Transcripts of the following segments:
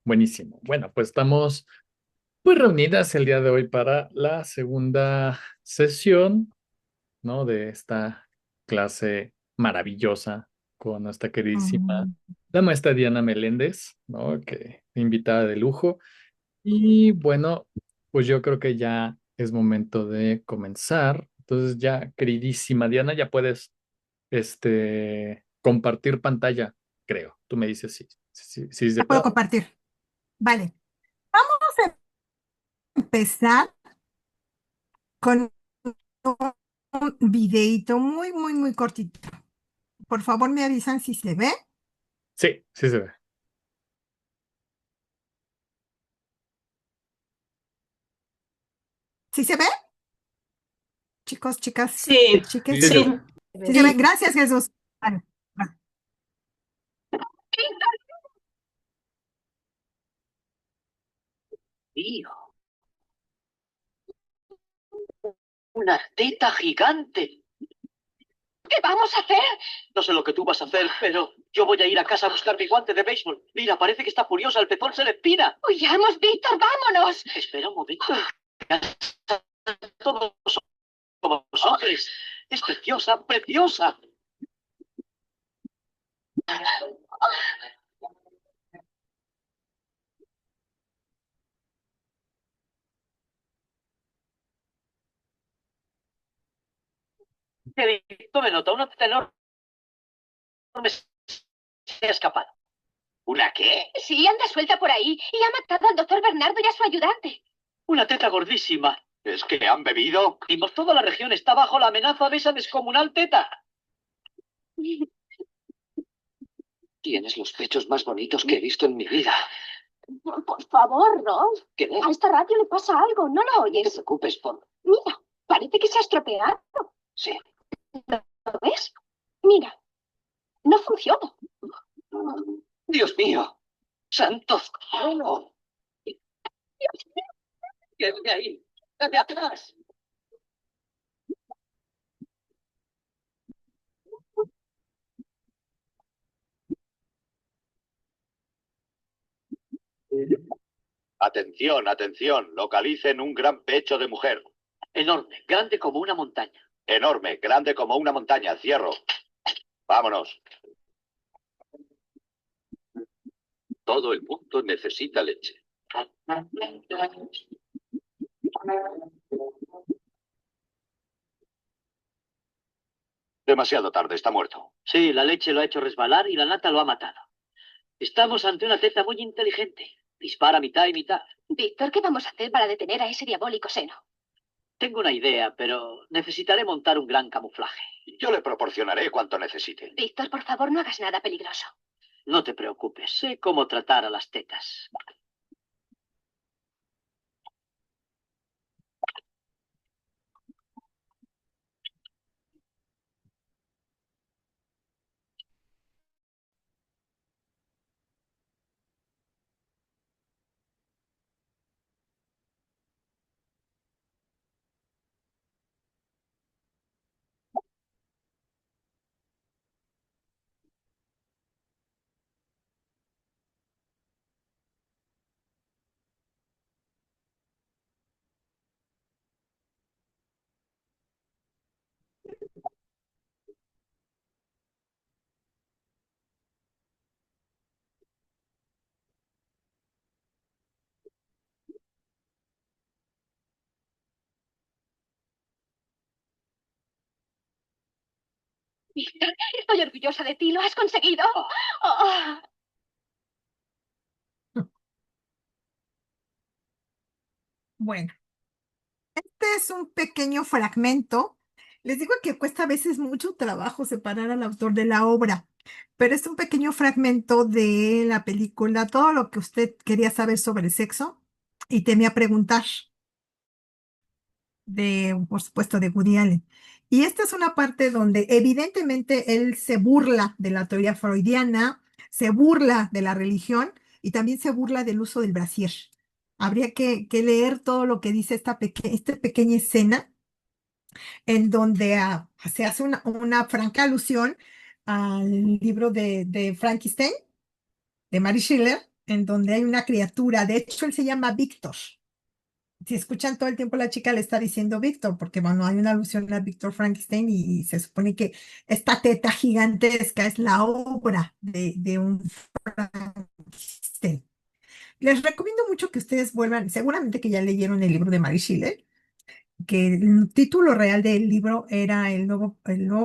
Buenísimo. Bueno, pues estamos pues reunidas el día de hoy para la segunda sesión, ¿no? De esta clase maravillosa con nuestra queridísima, Mm, la maestra Diana Meléndez, ¿no? Que invitada de lujo. Y bueno, pues yo creo que ya es momento de comenzar. Entonces ya, queridísima Diana, ya puedes, compartir pantalla, creo. Tú me dices si se La puedo puede. compartir. Vale. Vamos a empezar con un videito muy cortito. Por favor, me avisan si se ve. Sí, sí se ve. ¿Sí se ve? Chicos, chicas, Sí, chiques. Sí se sí. ve. Sí se ve. Sí. Gracias, Jesús. Vale, va. Tío, una teta gigante. ¿Qué vamos a hacer? No sé lo que tú vas a hacer, pero yo voy a ir a casa a buscar mi guante de béisbol. Mira, parece que está furiosa, el pezón se le espina. Huyamos, Víctor, vámonos. Espera un momento. Todos somos hombres. Es preciosa, preciosa. Me nota, una teta enorme se ha escapado. ¿Una qué? Sí, anda suelta por ahí y ha matado al doctor Bernardo y a su ayudante. Una teta gordísima. ¿Es que han bebido? Y toda la región está bajo la amenaza de esa descomunal teta. Tienes los pechos más bonitos que he visto en mi vida. Por favor, Ross. ¿Qué? A esta radio le pasa algo, ¿no lo No te oyes? preocupes por... Mira, parece que se ha estropeado. Sí. ¿Lo ves? Mira, no funciona. Dios mío. Santos. ¡Oh! ¡Quédate ahí! ¡Date atrás! Atención, atención, localicen un gran pecho de mujer. Enorme, grande como una montaña. Enorme, grande como una montaña. Cierro. Vámonos. Todo el mundo necesita leche. Demasiado tarde, está muerto. Sí, la leche lo ha hecho resbalar y la nata lo ha matado. Estamos ante una teta muy inteligente. Dispara mitad y mitad. Víctor, ¿qué vamos a hacer para detener a ese diabólico seno? Tengo una idea, pero necesitaré montar un gran camuflaje. Yo le proporcionaré cuanto necesite. Víctor, por favor, no hagas nada peligroso. No te preocupes, sé cómo tratar a las tetas. Víctor, estoy orgullosa de ti, lo has conseguido. Oh. Bueno, este es un pequeño fragmento. Les digo que cuesta a veces mucho trabajo separar al autor de la obra, pero es un pequeño fragmento de la película, todo lo que usted quería saber sobre el sexo y temía preguntar, por supuesto, de Woody Allen. Y esta es una parte donde evidentemente él se burla de la teoría freudiana, se burla de la religión y también se burla del uso del brasier. Habría que leer todo lo que dice esta pequeña escena en donde se hace una franca alusión al libro de Frankenstein, de Mary Shelley, en donde hay una criatura. De hecho, él se llama Víctor. Si escuchan todo el tiempo, la chica le está diciendo Víctor, porque bueno, hay una alusión a Víctor Frankenstein y se supone que esta teta gigantesca es la obra de un Frankenstein. Les recomiendo mucho que ustedes vuelvan, seguramente que ya leyeron el libro de Mary Shelley, que el título real del libro era el nuevo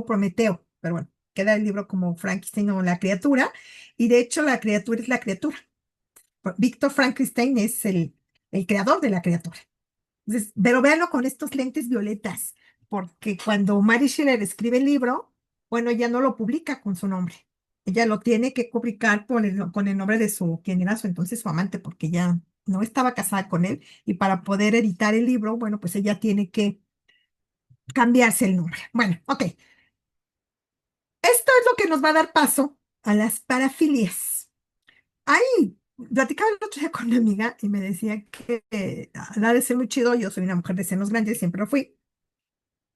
Prometeo, pero bueno, queda el libro como Frankenstein o la criatura, y de hecho la criatura es la criatura. Víctor Frankenstein es el creador de la criatura. Entonces, pero véanlo con estos lentes violetas, porque cuando Mary Shelley escribe el libro, bueno, ella no lo publica con su nombre. Ella lo tiene que publicar con el nombre de quien era su entonces su amante, porque ya no estaba casada con él, y para poder editar el libro, bueno, pues ella tiene que cambiarse el nombre. Bueno, ok. Esto es lo que nos va a dar paso a las parafilias. Ahí, platicaba el otro día con una amiga y me decía que ha de ser muy chido. Yo soy una mujer de senos grandes, siempre lo fui.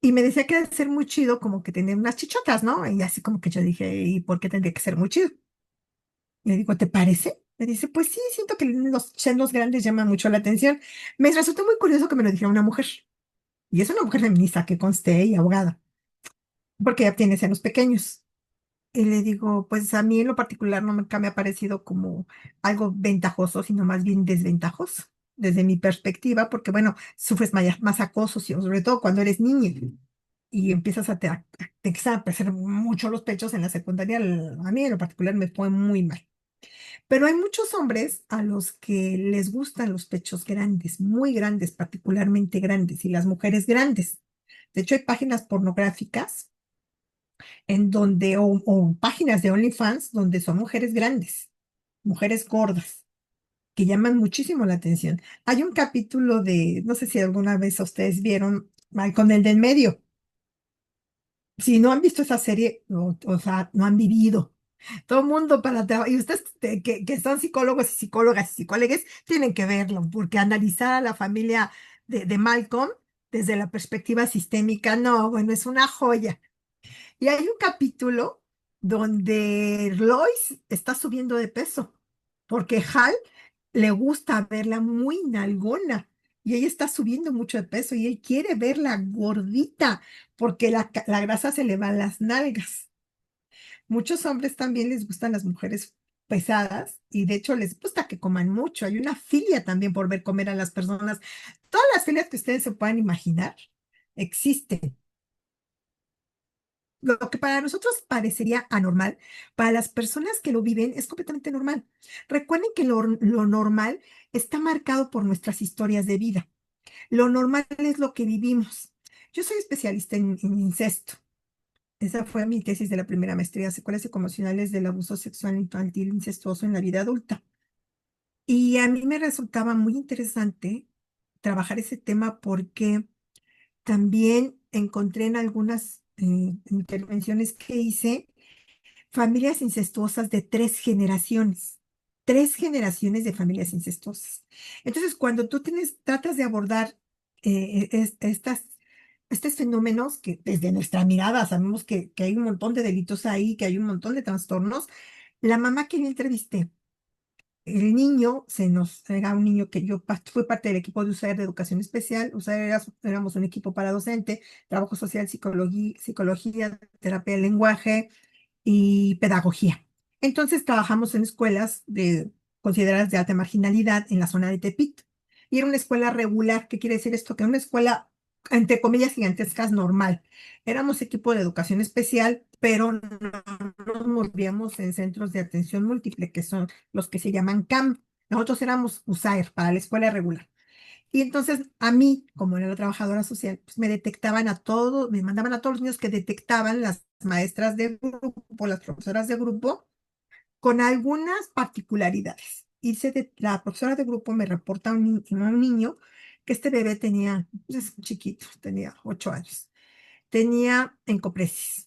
Y me decía que ha de ser muy chido como que tener unas chichotas, ¿no? Y así como que yo dije, ¿y por qué tendría que ser muy chido? Y le digo, ¿te parece? Me dice, pues sí, siento que los senos grandes llaman mucho la atención. Me resultó muy curioso que me lo dijera una mujer. Y es una mujer feminista que conste y abogada, porque ella tiene senos pequeños. Y le digo, pues a mí en lo particular nunca me ha parecido como algo ventajoso, sino más bien desventajoso, desde mi perspectiva, porque bueno, sufres más acoso, sobre todo cuando eres niña y empiezas te empiezan a crecer mucho los pechos en la secundaria. A mí en lo particular me fue muy mal. Pero hay muchos hombres a los que les gustan los pechos grandes, muy grandes, particularmente grandes, y las mujeres grandes. De hecho, hay páginas pornográficas en donde, o páginas de OnlyFans donde son mujeres grandes, mujeres gordas, que llaman muchísimo la atención. Hay un capítulo no sé si alguna vez ustedes vieron, con el del medio. Si no han visto esa serie, o sea, no han vivido. Todo el mundo y ustedes que son psicólogos y psicólogas y psicólogas tienen que verlo, porque analizar a la familia de Malcolm desde la perspectiva sistémica, no, bueno, es una joya. Y hay un capítulo donde Lois está subiendo de peso, porque Hal le gusta verla muy nalgona y ella está subiendo mucho de peso y él quiere verla gordita porque la grasa se le va a las nalgas. Muchos hombres también les gustan las mujeres pesadas y de hecho les gusta que coman mucho. Hay una filia también por ver comer a las personas. Todas las filias que ustedes se puedan imaginar existen. Lo que para nosotros parecería anormal, para las personas que lo viven es completamente normal. Recuerden que lo normal está marcado por nuestras historias de vida. Lo normal es lo que vivimos. Yo soy especialista en incesto. Esa fue mi tesis de la primera maestría, secuelas psicoemocionales del abuso sexual infantil incestuoso en la vida adulta. Y a mí me resultaba muy interesante trabajar ese tema porque también encontré en algunas intervenciones que hice familias incestuosas de tres generaciones de familias incestuosas. Entonces, cuando tú tratas de abordar estos fenómenos que desde nuestra mirada sabemos que hay un montón de delitos ahí, que hay un montón de trastornos, la mamá que yo entrevisté, el niño era un niño que yo fui parte del equipo de USAER de educación especial. USAER éramos un equipo para docente, trabajo social, psicología, terapia del lenguaje y pedagogía. Entonces trabajamos en escuelas consideradas de alta marginalidad en la zona de Tepito. Y era una escuela regular. ¿Qué quiere decir esto? Que era una escuela, entre comillas, gigantescas, normal. Éramos equipo de educación especial, pero no nos movíamos en centros de atención múltiple, que son los que se llaman CAM. Nosotros éramos USAER para la escuela regular. Y entonces a mí, como era la trabajadora social, pues me detectaban a todos, me mandaban a todos los niños que detectaban las maestras de grupo, las profesoras de grupo, con algunas particularidades. La profesora de grupo me reporta a un niño que este bebé tenía, pues es chiquito, tenía 8 años, tenía encopresis.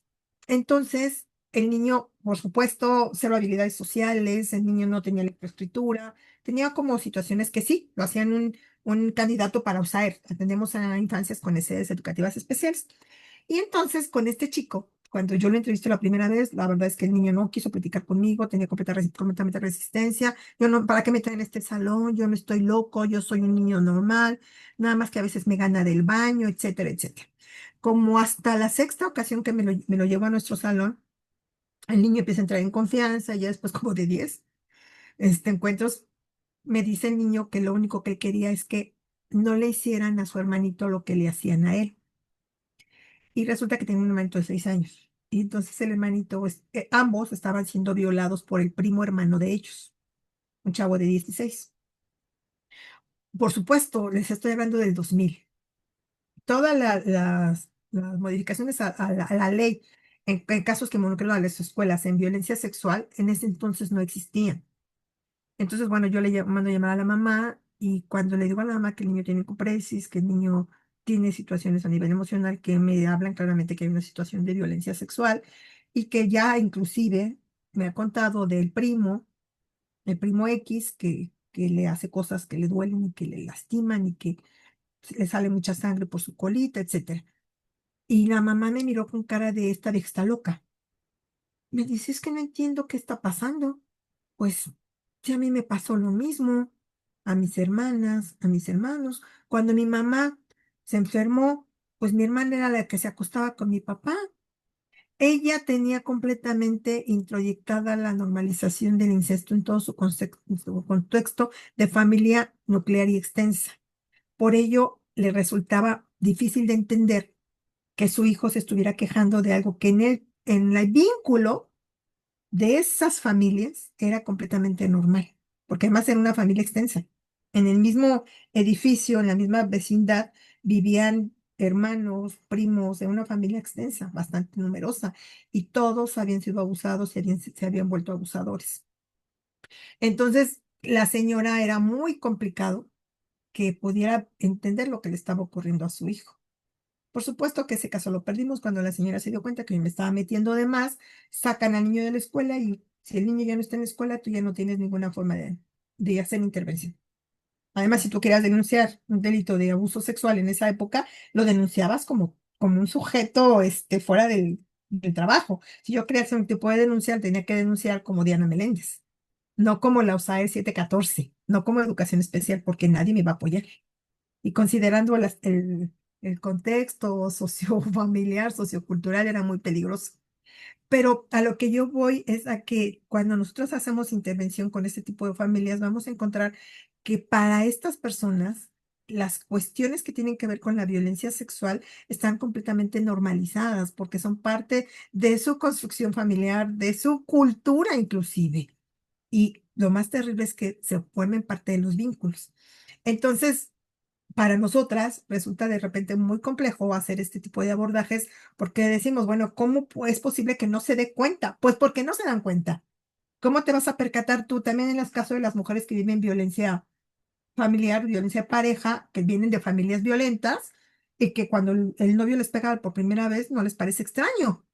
Entonces, el niño, por supuesto, cero habilidades sociales, el niño no tenía lectoescritura, tenía como situaciones que sí, lo hacían un candidato para USAER. Atendemos a infancias con necesidades educativas especiales. Y entonces, con este chico, Cuando yo lo entrevisté la primera vez, la verdad es que el niño no quiso platicar conmigo, tenía completamente resistencia. Yo no, ¿para qué me traen en este salón? Yo no estoy loco, yo soy un niño normal, nada más que a veces me gana del baño, etcétera, etcétera. Como hasta la sexta ocasión que me lo llevo a nuestro salón, el niño empieza a entrar en confianza, ya después como de 10 encuentros, me dice el niño que lo único que él quería es que no le hicieran a su hermanito lo que le hacían a él. Y resulta que tenía un hermanito de 6 años. Y entonces el hermanito, ambos estaban siendo violados por el primo hermano de ellos, un chavo de 16. Por supuesto, les estoy hablando del 2000. Todas las modificaciones a la ley en casos que involucran a las escuelas en violencia sexual en ese entonces no existían. Entonces, bueno, yo le mando a llamar a la mamá y cuando le digo a la mamá que el niño tiene cupresis, que el niño tiene situaciones a nivel emocional, que me hablan claramente que hay una situación de violencia sexual y que ya inclusive me ha contado del primo, el primo X, que le hace cosas que le duelen y que le lastiman y que le sale mucha sangre por su colita, etcétera. Y la mamá me miró con cara de esta vieja está loca. Me dice, es que no entiendo qué está pasando. Pues sí, a mí me pasó lo mismo, a mis hermanas, a mis hermanos. Cuando mi mamá se enfermó, pues mi hermana era la que se acostaba con mi papá. Ella tenía completamente introyectada la normalización del incesto en todo su contexto de familia nuclear y extensa. Por ello, le resultaba difícil de entender que su hijo se estuviera quejando de algo que en el vínculo de esas familias era completamente normal, porque además era una familia extensa. En el mismo edificio, en la misma vecindad, vivían hermanos, primos de una familia extensa, bastante numerosa, y todos habían sido abusados y se habían vuelto abusadores. Entonces, la señora era muy complicado que pudiera entender lo que le estaba ocurriendo a su hijo. Por supuesto que ese caso lo perdimos cuando la señora se dio cuenta que me estaba metiendo de más, sacan al niño de la escuela y si el niño ya no está en la escuela, tú ya no tienes ninguna forma de hacer intervención. Además, si tú querías denunciar un delito de abuso sexual en esa época, lo denunciabas como un sujeto fuera del trabajo. Si yo quería hacer un tipo de denuncia, tenía que denunciar como Diana Meléndez, no como la USAER 714, no como educación especial, porque nadie me va a apoyar. Y considerando el contexto sociofamiliar, sociocultural, era muy peligroso. Pero a lo que yo voy es a que cuando nosotros hacemos intervención con este tipo de familias, vamos a encontrar que para estas personas, las cuestiones que tienen que ver con la violencia sexual están completamente normalizadas porque son parte de su construcción familiar, de su cultura inclusive. Y lo más terrible es que se formen parte de los vínculos. Entonces, para nosotras resulta de repente muy complejo hacer este tipo de abordajes porque decimos, bueno, ¿cómo es posible que no se dé cuenta? Pues porque no se dan cuenta. ¿Cómo te vas a percatar tú también en los casos de las mujeres que viven violencia familiar, violencia de pareja, que vienen de familias violentas y que cuando el novio les pega por primera vez no les parece extraño?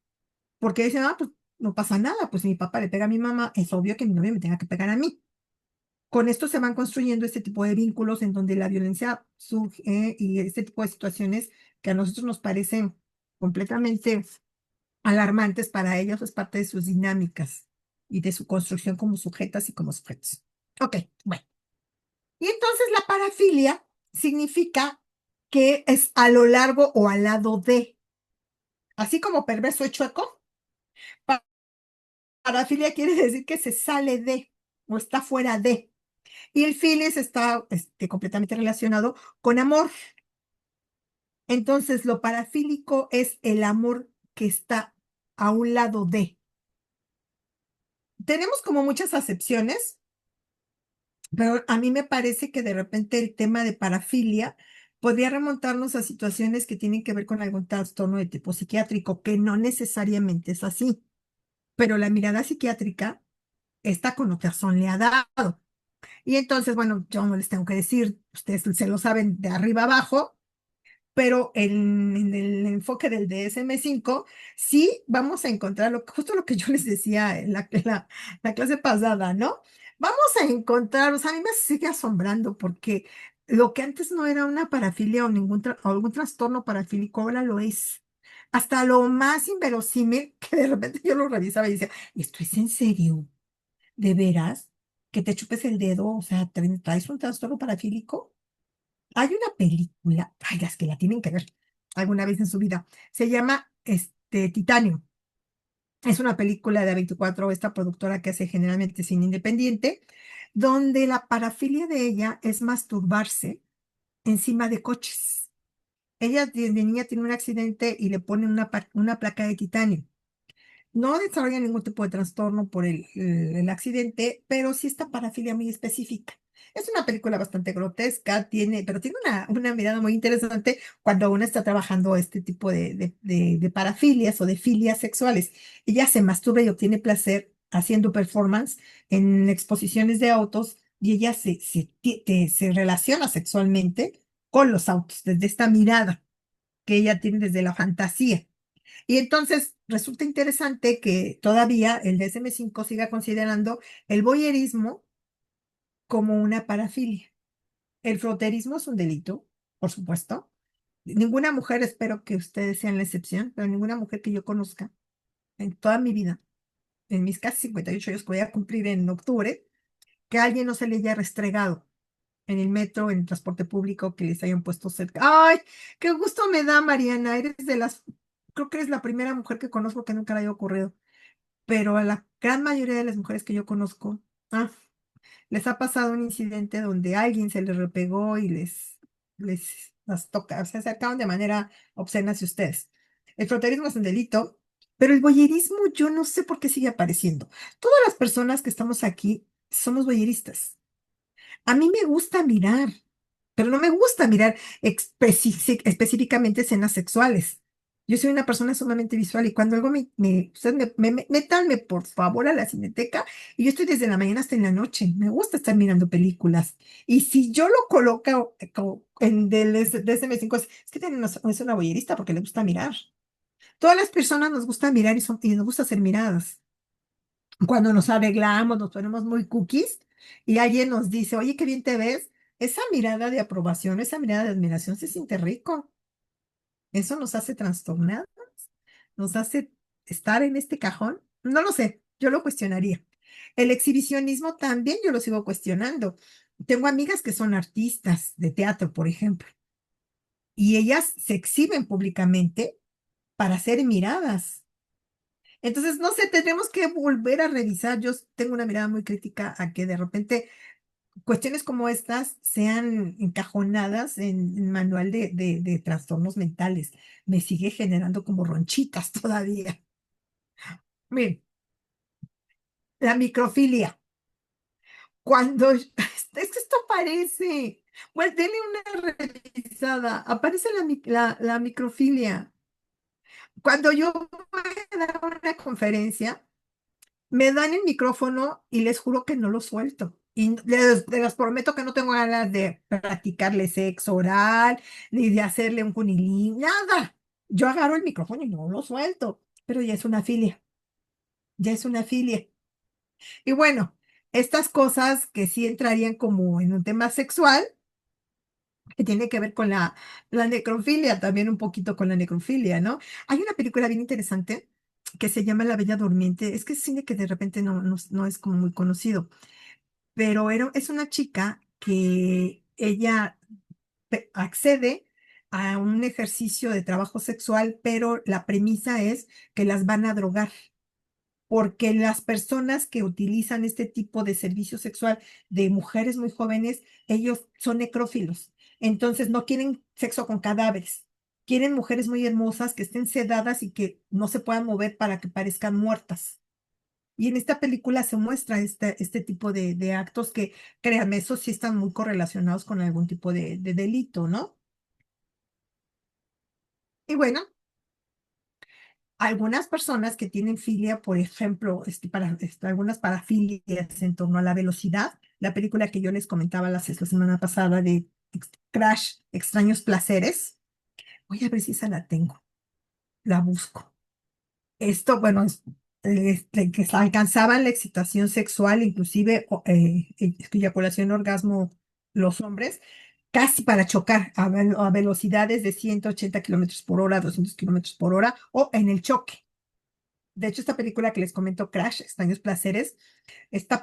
Porque dicen, pues no pasa nada, pues si mi papá le pega a mi mamá, es obvio que mi novio me tenga que pegar a mí. Con esto se van construyendo este tipo de vínculos en donde la violencia surge y este tipo de situaciones que a nosotros nos parecen completamente alarmantes para ellos es parte de sus dinámicas y de su construcción como sujetas y como sujetos. Ok, bueno. Y entonces la parafilia significa que es a lo largo o al lado de, así como perverso y chueco. Parafilia quiere decir que se sale de o está fuera de. Y el filis está completamente relacionado con amor. Entonces, lo parafílico es el amor que está a un lado de. Tenemos como muchas acepciones, pero a mí me parece que de repente el tema de parafilia podría remontarnos a situaciones que tienen que ver con algún trastorno de tipo psiquiátrico, que no necesariamente es así. Pero la mirada psiquiátrica, esta connotación le ha dado. Y entonces, bueno, yo no les tengo que decir, ustedes se lo saben de arriba abajo, pero en el enfoque del DSM-5 sí vamos a encontrar justo lo que yo les decía en la clase pasada, ¿no? Vamos a encontrar, o sea, a mí me sigue asombrando porque lo que antes no era una parafilia o o algún trastorno parafílico, ahora lo es. hasta lo más inverosímil, que de repente yo lo revisaba y decía, ¿esto es en serio? ¿De veras? ¿Que te chupes el dedo? O sea, ¿traes un trastorno parafílico? Hay una película, ay, las que la tienen que ver alguna vez en su vida, se llama Titanio. Es una película de A24, esta productora que hace generalmente cine independiente, donde la parafilia de ella es masturbarse encima de coches. Ella de niña tiene un accidente y le ponen una placa de titanio. No desarrolla ningún tipo de trastorno por el accidente, pero sí esta parafilia muy específica. Es una película bastante grotesca, pero tiene una mirada muy interesante cuando uno está trabajando este tipo de parafilias o de filias sexuales. Ella se masturba y obtiene placer haciendo performance en exposiciones de autos y ella se relaciona sexualmente con los autos desde esta mirada que ella tiene desde la fantasía. Y entonces resulta interesante que todavía el DSM-5 siga considerando el voyerismo como una parafilia. El froterismo es un delito, por supuesto. Ninguna mujer, espero que ustedes sean la excepción, pero ninguna mujer que yo conozca en toda mi vida, en mis casi 58 años que voy a cumplir en octubre, que a alguien no se le haya restregado en el metro, en el transporte público, que les hayan puesto cerca. ¡Ay! ¡Qué gusto me da, Mariana! Creo que eres la primera mujer que conozco que nunca le haya ocurrido. Pero a la gran mayoría de las mujeres que yo conozco, ah, les ha pasado un incidente donde alguien se les repegó y las toca, o sea, se acaban de manera obscena hacia ustedes. El froterismo es un delito, pero el voyerismo yo no sé por qué sigue apareciendo. Todas las personas que estamos aquí somos voyeristas. A mí me gusta mirar, pero no me gusta mirar específicamente escenas sexuales. Yo soy una persona sumamente visual y cuando algo ustedes métanme por favor a la cineteca y yo estoy desde la mañana hasta en la noche. Me gusta estar mirando películas. Y si yo lo coloco en del DSM-5, es que es una voyerista porque le gusta mirar. Todas las personas nos gusta mirar y nos gusta ser miradas. Cuando nos arreglamos, nos ponemos muy cookies y alguien nos dice, oye, qué bien te ves, esa mirada de aprobación, esa mirada de admiración se siente rico. Eso nos hace trastornadas, nos hace estar en este cajón. No lo sé, yo lo cuestionaría. El exhibicionismo también yo lo sigo cuestionando. Tengo amigas que son artistas de teatro, por ejemplo, y ellas se exhiben públicamente para ser miradas. Entonces, no sé, tendremos que volver a revisar. Yo tengo una mirada muy crítica a que de repente cuestiones como estas sean encajonadas en el manual de trastornos mentales. Me sigue generando como ronchitas todavía. Miren, la microfilia. Es que esto aparece. Bueno, denle una revisada. Aparece la microfilia. Cuando yo voy a dar una conferencia, me dan el micrófono y les juro que no lo suelto. Y les prometo que no tengo ganas de practicarle sexo oral, ni de hacerle un cunilín, nada. Yo agarro el micrófono y no lo suelto, pero ya es una filia, ya es una filia. Y bueno, estas cosas que sí entrarían como en un tema sexual, que tiene que ver con la necrofilia, también un poquito con la necrofilia, ¿no? Hay una película bien interesante que se llama La Bella Durmiente. Es que es cine que de repente no es como muy conocido, pero es una chica que ella accede a un ejercicio de trabajo sexual, pero la premisa es que las van a drogar porque las personas que utilizan este tipo de servicio sexual de mujeres muy jóvenes, ellos son necrófilos. Entonces no quieren sexo con cadáveres. Quieren mujeres muy hermosas que estén sedadas y que no se puedan mover para que parezcan muertas. Y en esta película se muestra este tipo de actos que, créanme, esos sí están muy correlacionados con algún tipo de delito, ¿no? Y bueno, algunas personas que tienen filia, por ejemplo, algunas parafilias en torno a la velocidad, la película que yo les comentaba la semana pasada de Crash, Extraños Placeres, voy a ver si esa la tengo, la busco. Esto, bueno, que alcanzaban la excitación sexual, inclusive eyaculación orgasmo los hombres, casi para chocar a velocidades de 180 kilómetros por hora, 200 kilómetros por hora, o en el choque. De hecho, esta película que les comento, Crash, Extraños Placeres,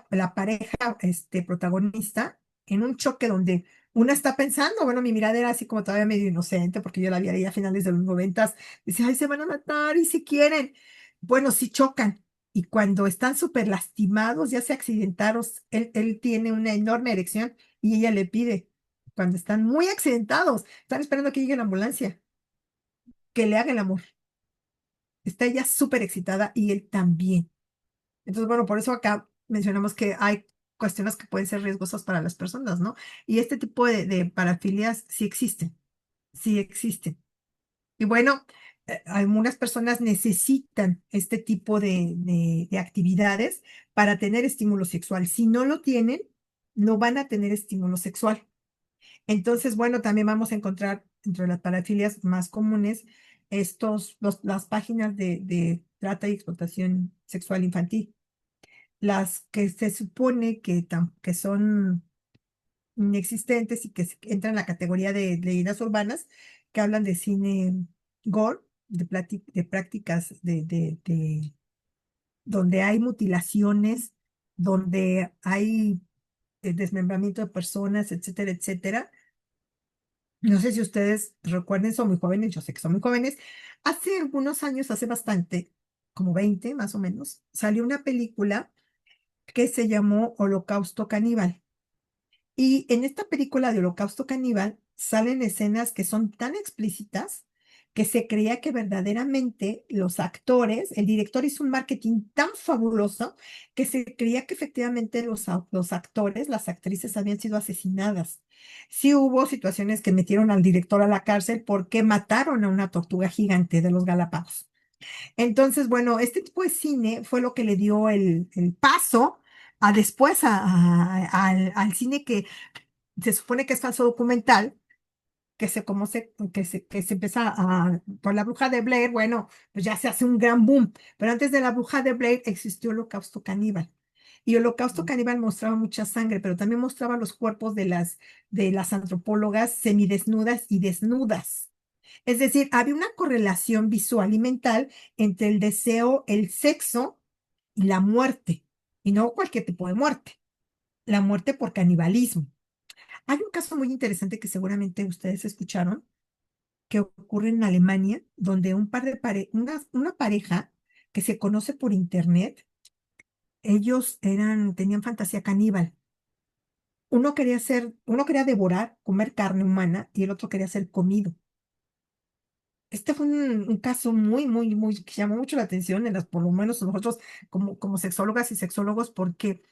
la pareja protagonista en un choque donde una está pensando, bueno, mi mirada era así como todavía medio inocente, porque yo la vi ahí a finales de los 90, dice, ay, se van a matar y si quieren. Bueno, sí chocan. Y cuando están súper lastimados, ya se accidentaron, él tiene una enorme erección y ella le pide, cuando están muy accidentados, están esperando que llegue la ambulancia, que le haga el amor. Está ella súper excitada y él también. Entonces, bueno, por eso acá mencionamos que hay cuestiones que pueden ser riesgosas para las personas, ¿no? Y este tipo de parafilias sí existen, sí existen. Y bueno, algunas personas necesitan este tipo de actividades para tener estímulo sexual. Si no lo tienen, no van a tener estímulo sexual. Entonces, bueno, también vamos a encontrar entre las parafilias más comunes las páginas de trata y explotación sexual infantil, las que se supone que son inexistentes y que entran en la categoría de leyendas urbanas, que hablan de cine gore, de prácticas donde hay mutilaciones, donde hay desmembramiento de personas, etcétera, etcétera. No sé si ustedes recuerden, son muy jóvenes, yo sé que son muy jóvenes. Hace algunos años, hace bastante, como 20 más o menos, salió una película que se llamó Holocausto Caníbal. Y en esta película de Holocausto Caníbal salen escenas que son tan explícitas que se creía que verdaderamente los actores, el director hizo un marketing tan fabuloso que se creía que efectivamente los actores, las actrices habían sido asesinadas. Sí hubo situaciones que metieron al director a la cárcel porque mataron a una tortuga gigante de los Galápagos. Entonces, bueno, este tipo de cine fue lo que le dio el paso a después al cine que se supone que es falso documental, que se empieza por la bruja de Blair, bueno, pues ya se hace un gran boom, pero antes de la bruja de Blair existió Holocausto Caníbal. Y Holocausto Caníbal mostraba mucha sangre, pero también mostraba los cuerpos de las antropólogas semidesnudas y desnudas. Es decir, había una correlación visual y mental entre el deseo, el sexo y la muerte, y no cualquier tipo de muerte, la muerte por canibalismo. Hay un caso muy interesante que seguramente ustedes escucharon, que ocurre en Alemania, donde una pareja que se conoce por internet, tenían fantasía caníbal. Uno quería devorar, comer carne humana, y el otro quería ser comido. Este fue un caso muy, muy, muy, que llamó mucho la atención por lo menos nosotros como sexólogas y sexólogos, porque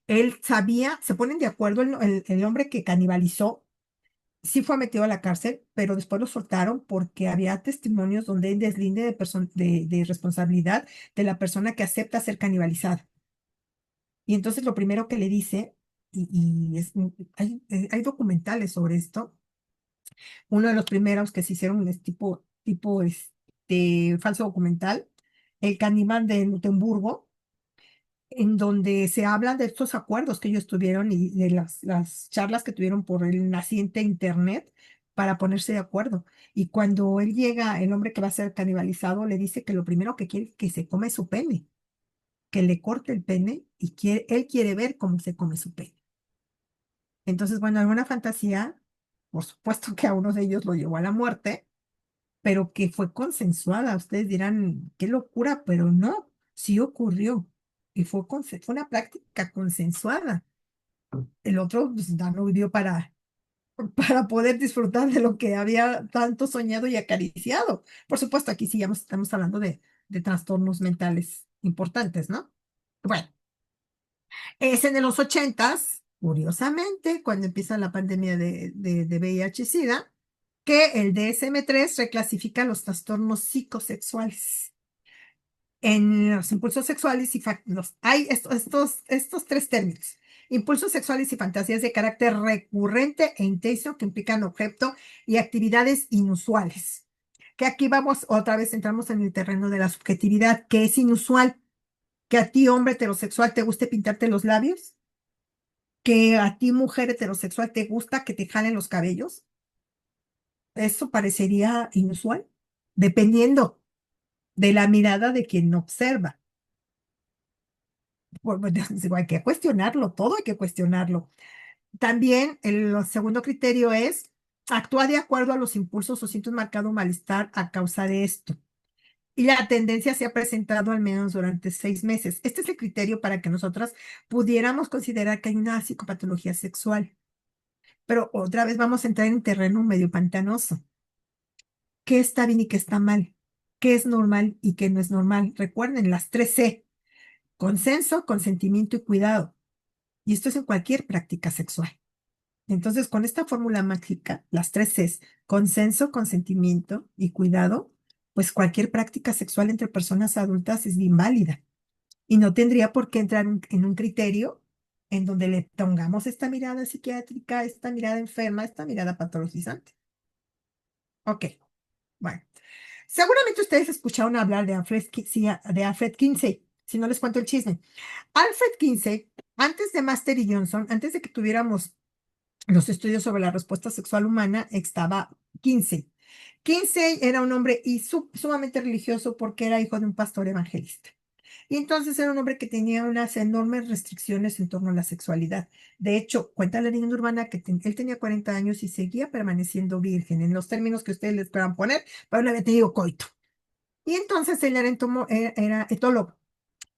él sabía, se ponen de acuerdo, el hombre que canibalizó sí fue metido a la cárcel, pero después lo soltaron porque había testimonios donde hay deslinde de responsabilidad de la persona que acepta ser canibalizada. Y entonces lo primero que le dice, hay documentales sobre esto, uno de los primeros que se hicieron es tipo falso documental, El caníbal de Lutemburgo, en donde se habla de estos acuerdos que ellos tuvieron y de las charlas que tuvieron por el naciente internet para ponerse de acuerdo. Y cuando él llega, el hombre que va a ser canibalizado le dice que lo primero que quiere es que se come su pene, que le corte el pene y él quiere ver cómo se come su pene. Entonces, bueno, alguna fantasía, por supuesto que a uno de ellos lo llevó a la muerte, pero que fue consensuada. Ustedes dirán, qué locura, pero no, sí ocurrió. Y fue una práctica consensuada. El otro pues, no vivió para poder disfrutar de lo que había tanto soñado y acariciado. Por supuesto, aquí sí estamos hablando de trastornos mentales importantes, ¿no? Bueno, es en los 80s, curiosamente, cuando empieza la pandemia de VIH-Sida, que el DSM-3 reclasifica los trastornos psicosexuales. En los impulsos sexuales hay estos tres términos: impulsos sexuales y fantasías de carácter recurrente e intenso que implican objeto y actividades inusuales. Que aquí vamos, otra vez entramos en el terreno de la subjetividad, que es inusual. Que a ti, hombre heterosexual, te guste pintarte los labios, que a ti, mujer heterosexual, te gusta que te jalen los cabellos. Eso parecería inusual, dependiendo de la mirada de quien observa. Bueno, digo, hay que cuestionarlo, todo hay que cuestionarlo. También el segundo criterio es actúa de acuerdo a los impulsos o siente un marcado malestar a causa de esto. Y la tendencia se ha presentado al menos durante 6 meses. Este es el criterio para que nosotras pudiéramos considerar que hay una psicopatología sexual. Pero otra vez vamos a entrar en terreno medio pantanoso. ¿Qué está bien y qué está mal? ¿Qué es normal y qué no es normal? Recuerden las 3C: consenso, consentimiento y cuidado. Y esto es en cualquier práctica sexual. Entonces, con esta fórmula mágica, las 3Cs, consenso, consentimiento y cuidado, pues cualquier práctica sexual entre personas adultas es bien válida y no tendría por qué entrar en un criterio en donde le pongamos esta mirada psiquiátrica, esta mirada enferma, esta mirada patologizante. Ok, bueno. Seguramente ustedes escucharon hablar de Alfred Kinsey, si no les cuento el chisme. Alfred Kinsey, antes de Master y Johnson, antes de que tuviéramos los estudios sobre la respuesta sexual humana, estaba Kinsey. Kinsey era un hombre sumamente religioso porque era hijo de un pastor evangelista. Y entonces era un hombre que tenía unas enormes restricciones en torno a la sexualidad. De hecho, cuenta la leyenda urbana que él tenía 40 años y seguía permaneciendo virgen, en los términos que ustedes les puedan poner, pero no había tenido coito. Y entonces él era etólogo.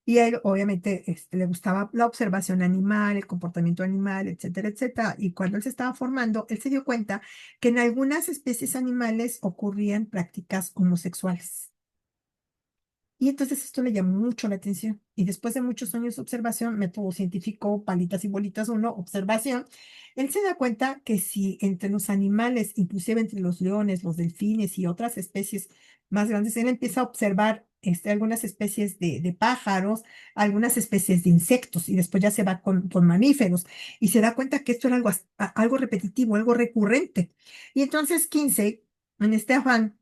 Y a él, obviamente, le gustaba la observación animal, el comportamiento animal, etcétera, etcétera. Y cuando él se estaba formando, él se dio cuenta que en algunas especies animales ocurrían prácticas homosexuales. Y entonces esto le llamó mucho la atención. Y después de muchos años de observación, método científico, palitas y bolitas uno, observación, él se da cuenta que si entre los animales, inclusive entre los leones, los delfines y otras especies más grandes, él empieza a observar algunas especies de pájaros, algunas especies de insectos, y después ya se va con mamíferos, y se da cuenta que esto era algo repetitivo, algo recurrente. Y entonces Kinsey, en este afán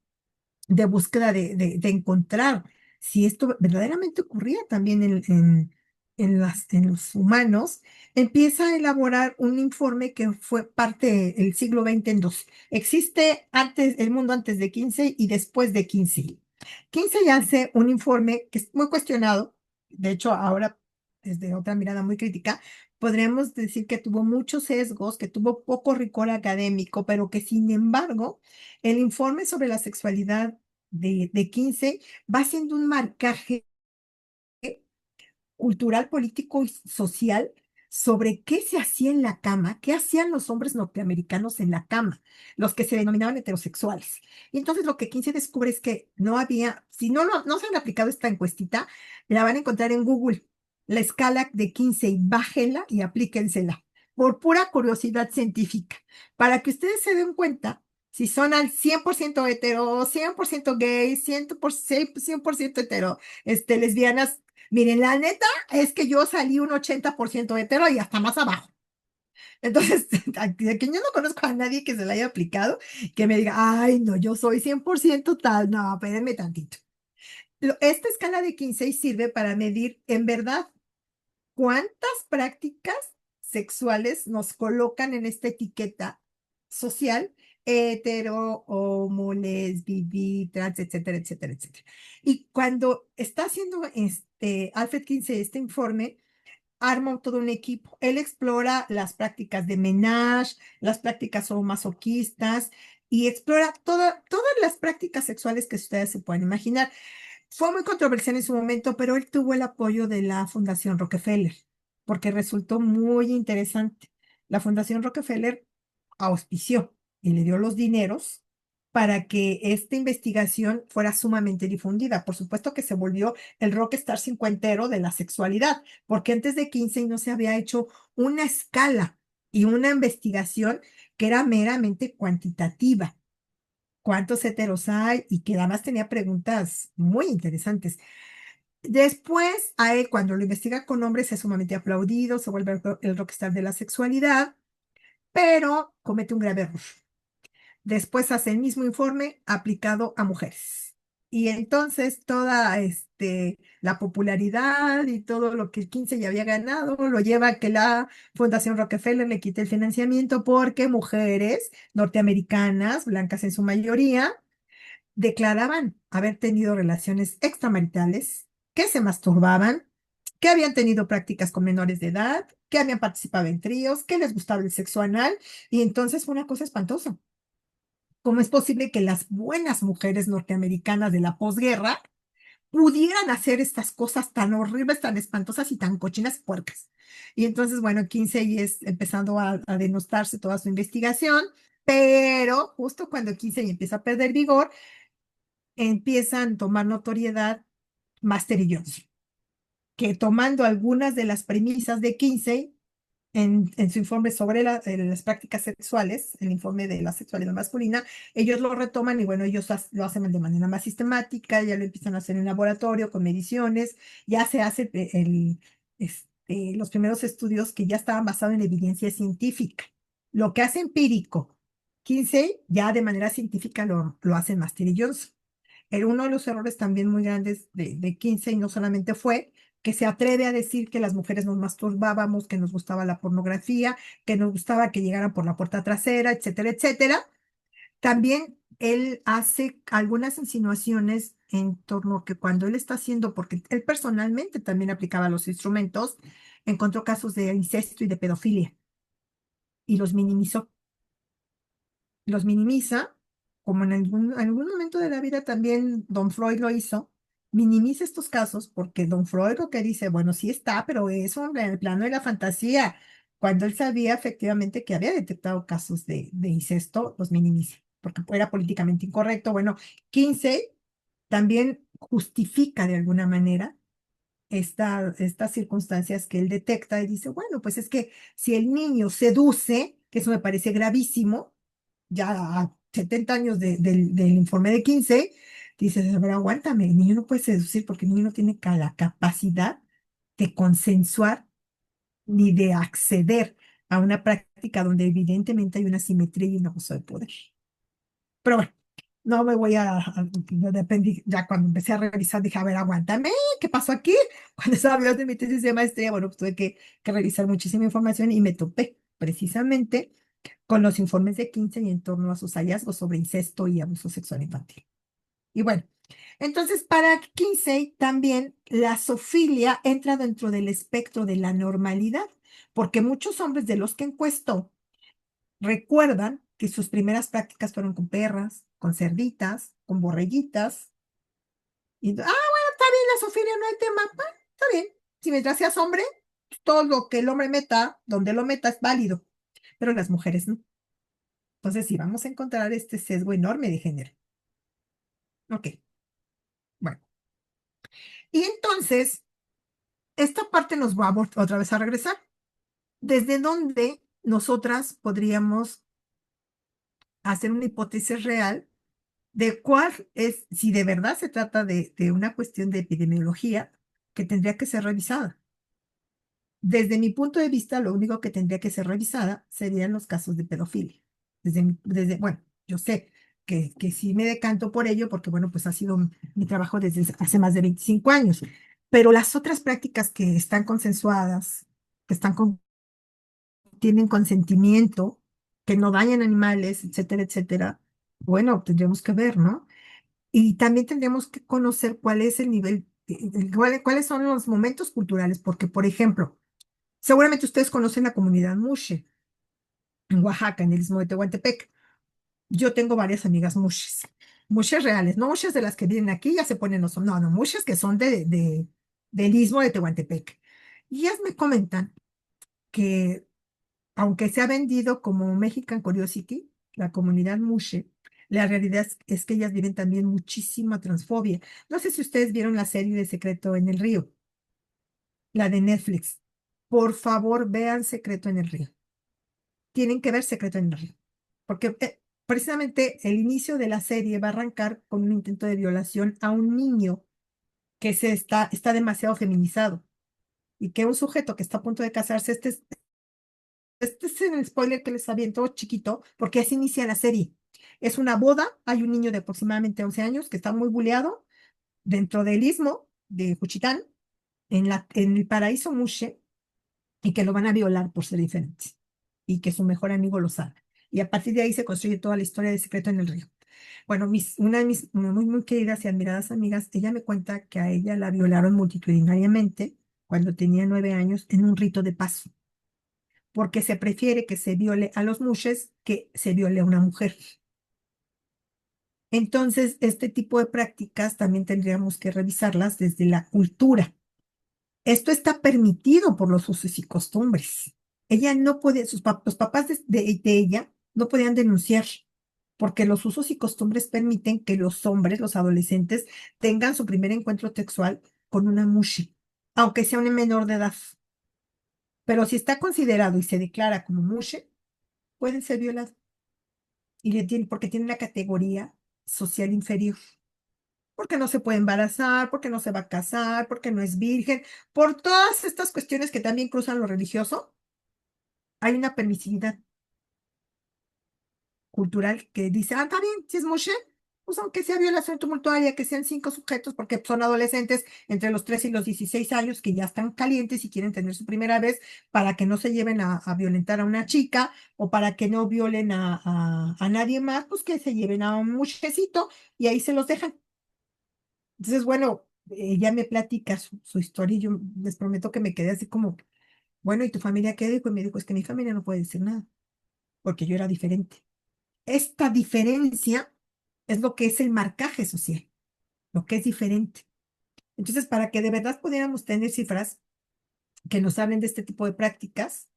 de búsqueda de encontrar si esto verdaderamente ocurría también en los humanos, empieza a elaborar un informe que fue parte del siglo XX en dos. Existe el mundo antes de Kinsey y después de Kinsey. Kinsey hace un informe que es muy cuestionado, de hecho ahora desde otra mirada muy crítica, podríamos decir que tuvo muchos sesgos, que tuvo poco rigor académico, pero que sin embargo el informe sobre la sexualidad de Kinsey va siendo un marcaje cultural, político y social sobre qué se hacía en la cama, qué hacían los hombres norteamericanos en la cama, los que se denominaban heterosexuales. Y entonces lo que Kinsey descubre es que no había, si no se han aplicado esta encuestita, la van a encontrar en Google, la escala de Kinsey, bájenla y aplíquensela, por pura curiosidad científica, para que ustedes se den cuenta si son al 100% hetero, 100% gay, 100% hetero, lesbianas. Miren, la neta es que yo salí un 80% hetero y hasta más abajo. Entonces, de que yo no conozco a nadie que se la haya aplicado, que me diga, ay, no, yo soy 100% tal. No, espérenme tantito. Esta escala de 15 sirve para medir en verdad cuántas prácticas sexuales nos colocan en esta etiqueta social: hetero, homo, lesbi, bi, trans, etcétera, etcétera, etcétera. Y cuando está haciendo Alfred Kinsey este informe, arma todo un equipo. Él explora las prácticas de menage, las prácticas sadomasoquistas y explora todas las prácticas sexuales que ustedes se pueden imaginar. Fue muy controversial en su momento, pero él tuvo el apoyo de la Fundación Rockefeller, porque resultó muy interesante. La Fundación Rockefeller auspició y le dio los dineros para que esta investigación fuera sumamente difundida. Por supuesto que se volvió el rockstar cincuentero de la sexualidad, porque antes de 15 no se había hecho una escala y una investigación que era meramente cuantitativa. ¿Cuántos heteros hay? Y que además tenía preguntas muy interesantes. Después, a él, cuando lo investiga con hombres, es sumamente aplaudido, se vuelve el rockstar de la sexualidad, pero comete un grave error. Después hace el mismo informe aplicado a mujeres. Y entonces toda la popularidad y todo lo que el 15 ya había ganado lo lleva a que la Fundación Rockefeller le quite el financiamiento porque mujeres norteamericanas, blancas en su mayoría, declaraban haber tenido relaciones extramaritales, que se masturbaban, que habían tenido prácticas con menores de edad, que habían participado en tríos, que les gustaba el sexo anal, y entonces fue una cosa espantosa. ¿Cómo es posible que las buenas mujeres norteamericanas de la posguerra pudieran hacer estas cosas tan horribles, tan espantosas y tan cochinas y puercas? Y entonces, bueno, Kinsey es empezando a denostarse toda su investigación, pero justo cuando Kinsey empieza a perder vigor, empiezan a tomar notoriedad Master y Johnson, que tomando algunas de las premisas de Kinsey en su informe sobre las prácticas sexuales, el informe de la sexualidad masculina, ellos lo retoman y bueno, ellos lo hacen de manera más sistemática, ya lo empiezan a hacer en laboratorio, con mediciones, ya se hace los primeros estudios que ya estaban basados en evidencia científica. Lo que hace empírico Kinsey, ya de manera científica lo hacen Master y Johnson. Uno de los errores también muy grandes de Kinsey no solamente fue que se atreve a decir que las mujeres nos masturbábamos, que nos gustaba la pornografía, que nos gustaba que llegaran por la puerta trasera, etcétera, etcétera. También él hace algunas insinuaciones en torno a que cuando él está haciendo, porque él personalmente también aplicaba los instrumentos, encontró casos de incesto y de pedofilia y los minimizó. Los minimiza, como en algún momento de la vida también Don Freud lo hizo, minimiza estos casos porque Don Freud lo que dice, bueno, sí está, pero eso en el plano de la fantasía, cuando él sabía efectivamente que había detectado casos de incesto, los minimiza, porque era políticamente incorrecto. Bueno, Kinsey también justifica de alguna manera estas circunstancias que él detecta y dice, bueno, pues es que si el niño seduce, que eso me parece gravísimo, ya a 70 años del informe de 15, dices, a ver, aguántame, el niño no puede seducir porque el niño no tiene la capacidad de consensuar ni de acceder a una práctica donde evidentemente hay una simetría y un abuso de poder. Pero bueno, no me voy ya cuando empecé a revisar dije, a ver, aguántame, ¿qué pasó aquí? Cuando estaba hablando de mi tesis de maestría, bueno, pues tuve que revisar muchísima información y me topé precisamente con los informes de Kinsey en torno a sus hallazgos sobre incesto y abuso sexual infantil. Y bueno, entonces para Kinsey también la zoofilia entra dentro del espectro de la normalidad, porque muchos hombres de los que encuestó recuerdan que sus primeras prácticas fueron con perras, con cerditas, con borreguitas. Y, bueno, está bien, la zoofilia no hay tema, está bien. Si mientras seas hombre, todo lo que el hombre meta, donde lo meta es válido, pero las mujeres no. Entonces, sí, vamos a encontrar este sesgo enorme de género. Ok, bueno. Y entonces, esta parte nos va otra vez a regresar. ¿Desde dónde nosotras podríamos hacer una hipótesis real de cuál es, si de verdad se trata de una cuestión de epidemiología que tendría que ser revisada? Desde mi punto de vista, lo único que tendría que ser revisada serían los casos de pedofilia. Bueno, yo sé que sí me decanto por ello porque, bueno, pues ha sido mi trabajo desde hace más de 25 años. Pero las otras prácticas que están consensuadas, que tienen consentimiento, que no dañan animales, etcétera, etcétera, bueno, tendríamos que ver, ¿no? Y también tendríamos que conocer cuál es el nivel, cuáles son los momentos culturales, porque, por ejemplo, seguramente ustedes conocen la comunidad Mushe en Oaxaca, en el istmo de Tehuantepec. Yo tengo varias amigas Mushes, Mushes reales, no Mushes de las que vienen aquí, ya se ponen, no, Mushes que son del istmo de Tehuantepec. Y ellas me comentan que, aunque se ha vendido como Mexican Curiosity, la comunidad Mushe, la realidad es que ellas viven también muchísima transfobia. No sé si ustedes vieron la serie de Secreto en el Río, la de Netflix. Por favor, vean Secreto en el Río. Tienen que ver Secreto en el Río, porque precisamente el inicio de la serie va a arrancar con un intento de violación a un niño que está demasiado feminizado y que un sujeto que está a punto de casarse, este es el spoiler que les aviento chiquito, porque así inicia la serie. Es una boda, hay un niño de aproximadamente 11 años que está muy buleado dentro del istmo de Juchitán, en el paraíso Mushe, y que lo van a violar por ser diferentes, y que su mejor amigo lo sabe. Y a partir de ahí se construye toda la historia de Secreto en el Río. Bueno, una de mis muy queridas y admiradas amigas, ella me cuenta que a ella la violaron multitudinariamente cuando tenía 9 años en un rito de paso, porque se prefiere que se viole a los mushes que se viole a una mujer. Entonces, este tipo de prácticas también tendríamos que revisarlas desde la cultura. Esto está permitido por los usos y costumbres. Ella no podía, los papás de ella no podían denunciar, porque los usos y costumbres permiten que los hombres, los adolescentes, tengan su primer encuentro sexual con una mushi, aunque sea un menor de edad. Pero si está considerado y se declara como mushi, pueden ser violados porque tiene una categoría social inferior. Porque no se puede embarazar, porque no se va a casar, porque no es virgen, por todas estas cuestiones que también cruzan lo religioso, hay una permisividad cultural que dice, está bien, si es Moshe, pues aunque sea violación tumultuaria, que sean 5 sujetos, porque son adolescentes entre los 13 y los 16 años que ya están calientes y quieren tener su primera vez para que no se lleven a violentar a una chica o para que no violen a nadie más, pues que se lleven a un muchecito y ahí se los dejan. Entonces, bueno, ella me platica su historia y yo les prometo que me quedé así como, bueno, ¿y tu familia qué dijo? Y me dijo, es que mi familia no puede decir nada, porque yo era diferente. Esta diferencia es lo que es el marcaje social, lo que es diferente. Entonces, para que de verdad pudiéramos tener cifras que nos hablen de este tipo de prácticas,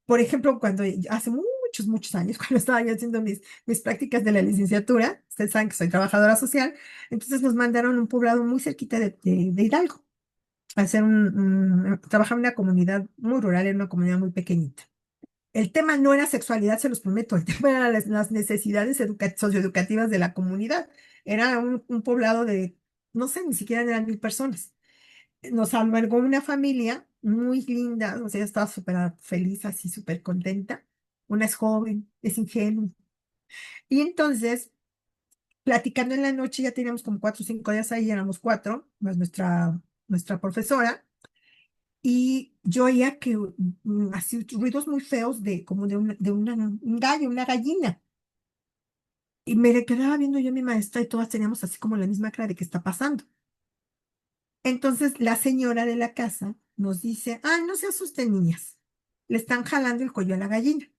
por ejemplo, cuando hace muchos años, cuando estaba yo haciendo mis prácticas de la licenciatura, ustedes saben que soy trabajadora social, entonces nos mandaron a un poblado muy cerquita de Hidalgo a hacer trabajar en una comunidad muy rural, en una comunidad muy pequeñita. El tema no era sexualidad, se los prometo, el tema era las necesidades socioeducativas de la comunidad. Era un poblado de, no sé, ni siquiera eran 1000 personas. Nos albergó una familia muy linda, o sea, ella estaba súper feliz, así súper contenta. Una es joven, es ingenua. Y entonces, platicando en la noche, ya teníamos como 4 o 5 días ahí, éramos 4, más nuestra profesora, y yo oía que así ruidos muy feos como un gallo, una gallina. Y me quedaba viendo yo a mi maestra y todas teníamos así como la misma cara de qué está pasando. Entonces la señora de la casa nos dice, ay, no se asusten, niñas, le están jalando el cuello a la gallina.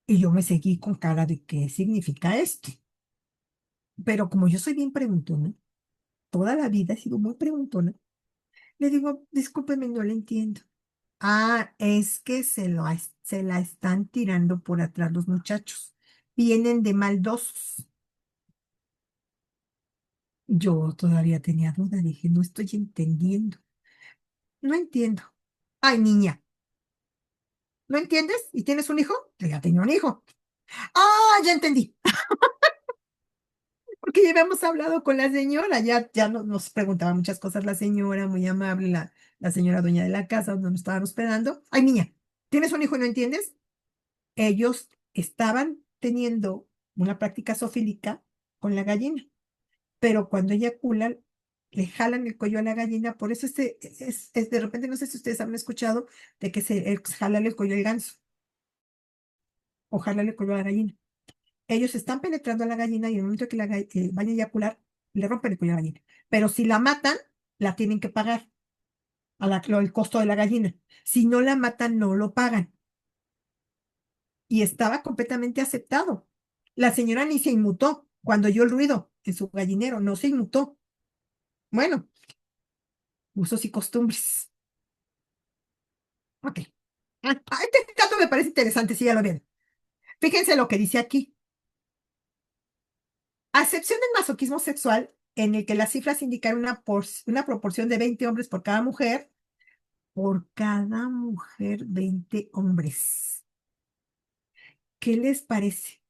Y yo me seguí con cara de qué significa esto. Pero como yo soy bien preguntona, toda la vida he sido muy preguntona, le digo, discúlpeme, no le entiendo. Ah, es que se la están tirando por atrás los muchachos. Vienen de maldosos. Yo todavía tenía duda, dije, no estoy entendiendo. No entiendo. Ay, niña, ¿no entiendes? ¿Y tienes un hijo? Yo ya tenía un hijo. Ah, ya entendí. Porque ya habíamos hablado con la señora, ya nos preguntaba muchas cosas la señora, muy amable, la señora dueña de la casa donde nos estaban hospedando. Ay, niña, ¿tienes un hijo y no entiendes? Ellos estaban teniendo una práctica zoofílica con la gallina, pero cuando eyaculan, le jalan el cuello a la gallina, por eso de repente, no sé si ustedes han escuchado de que jalan el cuello al ganso o jalan el cuello a la gallina. Ellos están penetrando a la gallina y en el momento que que vayan a eyacular, le rompen el cuello a la gallina. Pero si la matan, la tienen que pagar el costo de la gallina. Si no la matan, no lo pagan. Y estaba completamente aceptado. La señora ni se inmutó cuando oyó el ruido en su gallinero, no se inmutó. Bueno, usos y costumbres. Ok. Este dato me parece interesante, sí, ya lo ven. Fíjense lo que dice aquí. A excepción del masoquismo sexual, en el que las cifras indican una proporción de 20 hombres por cada mujer 20 hombres. ¿Qué les parece?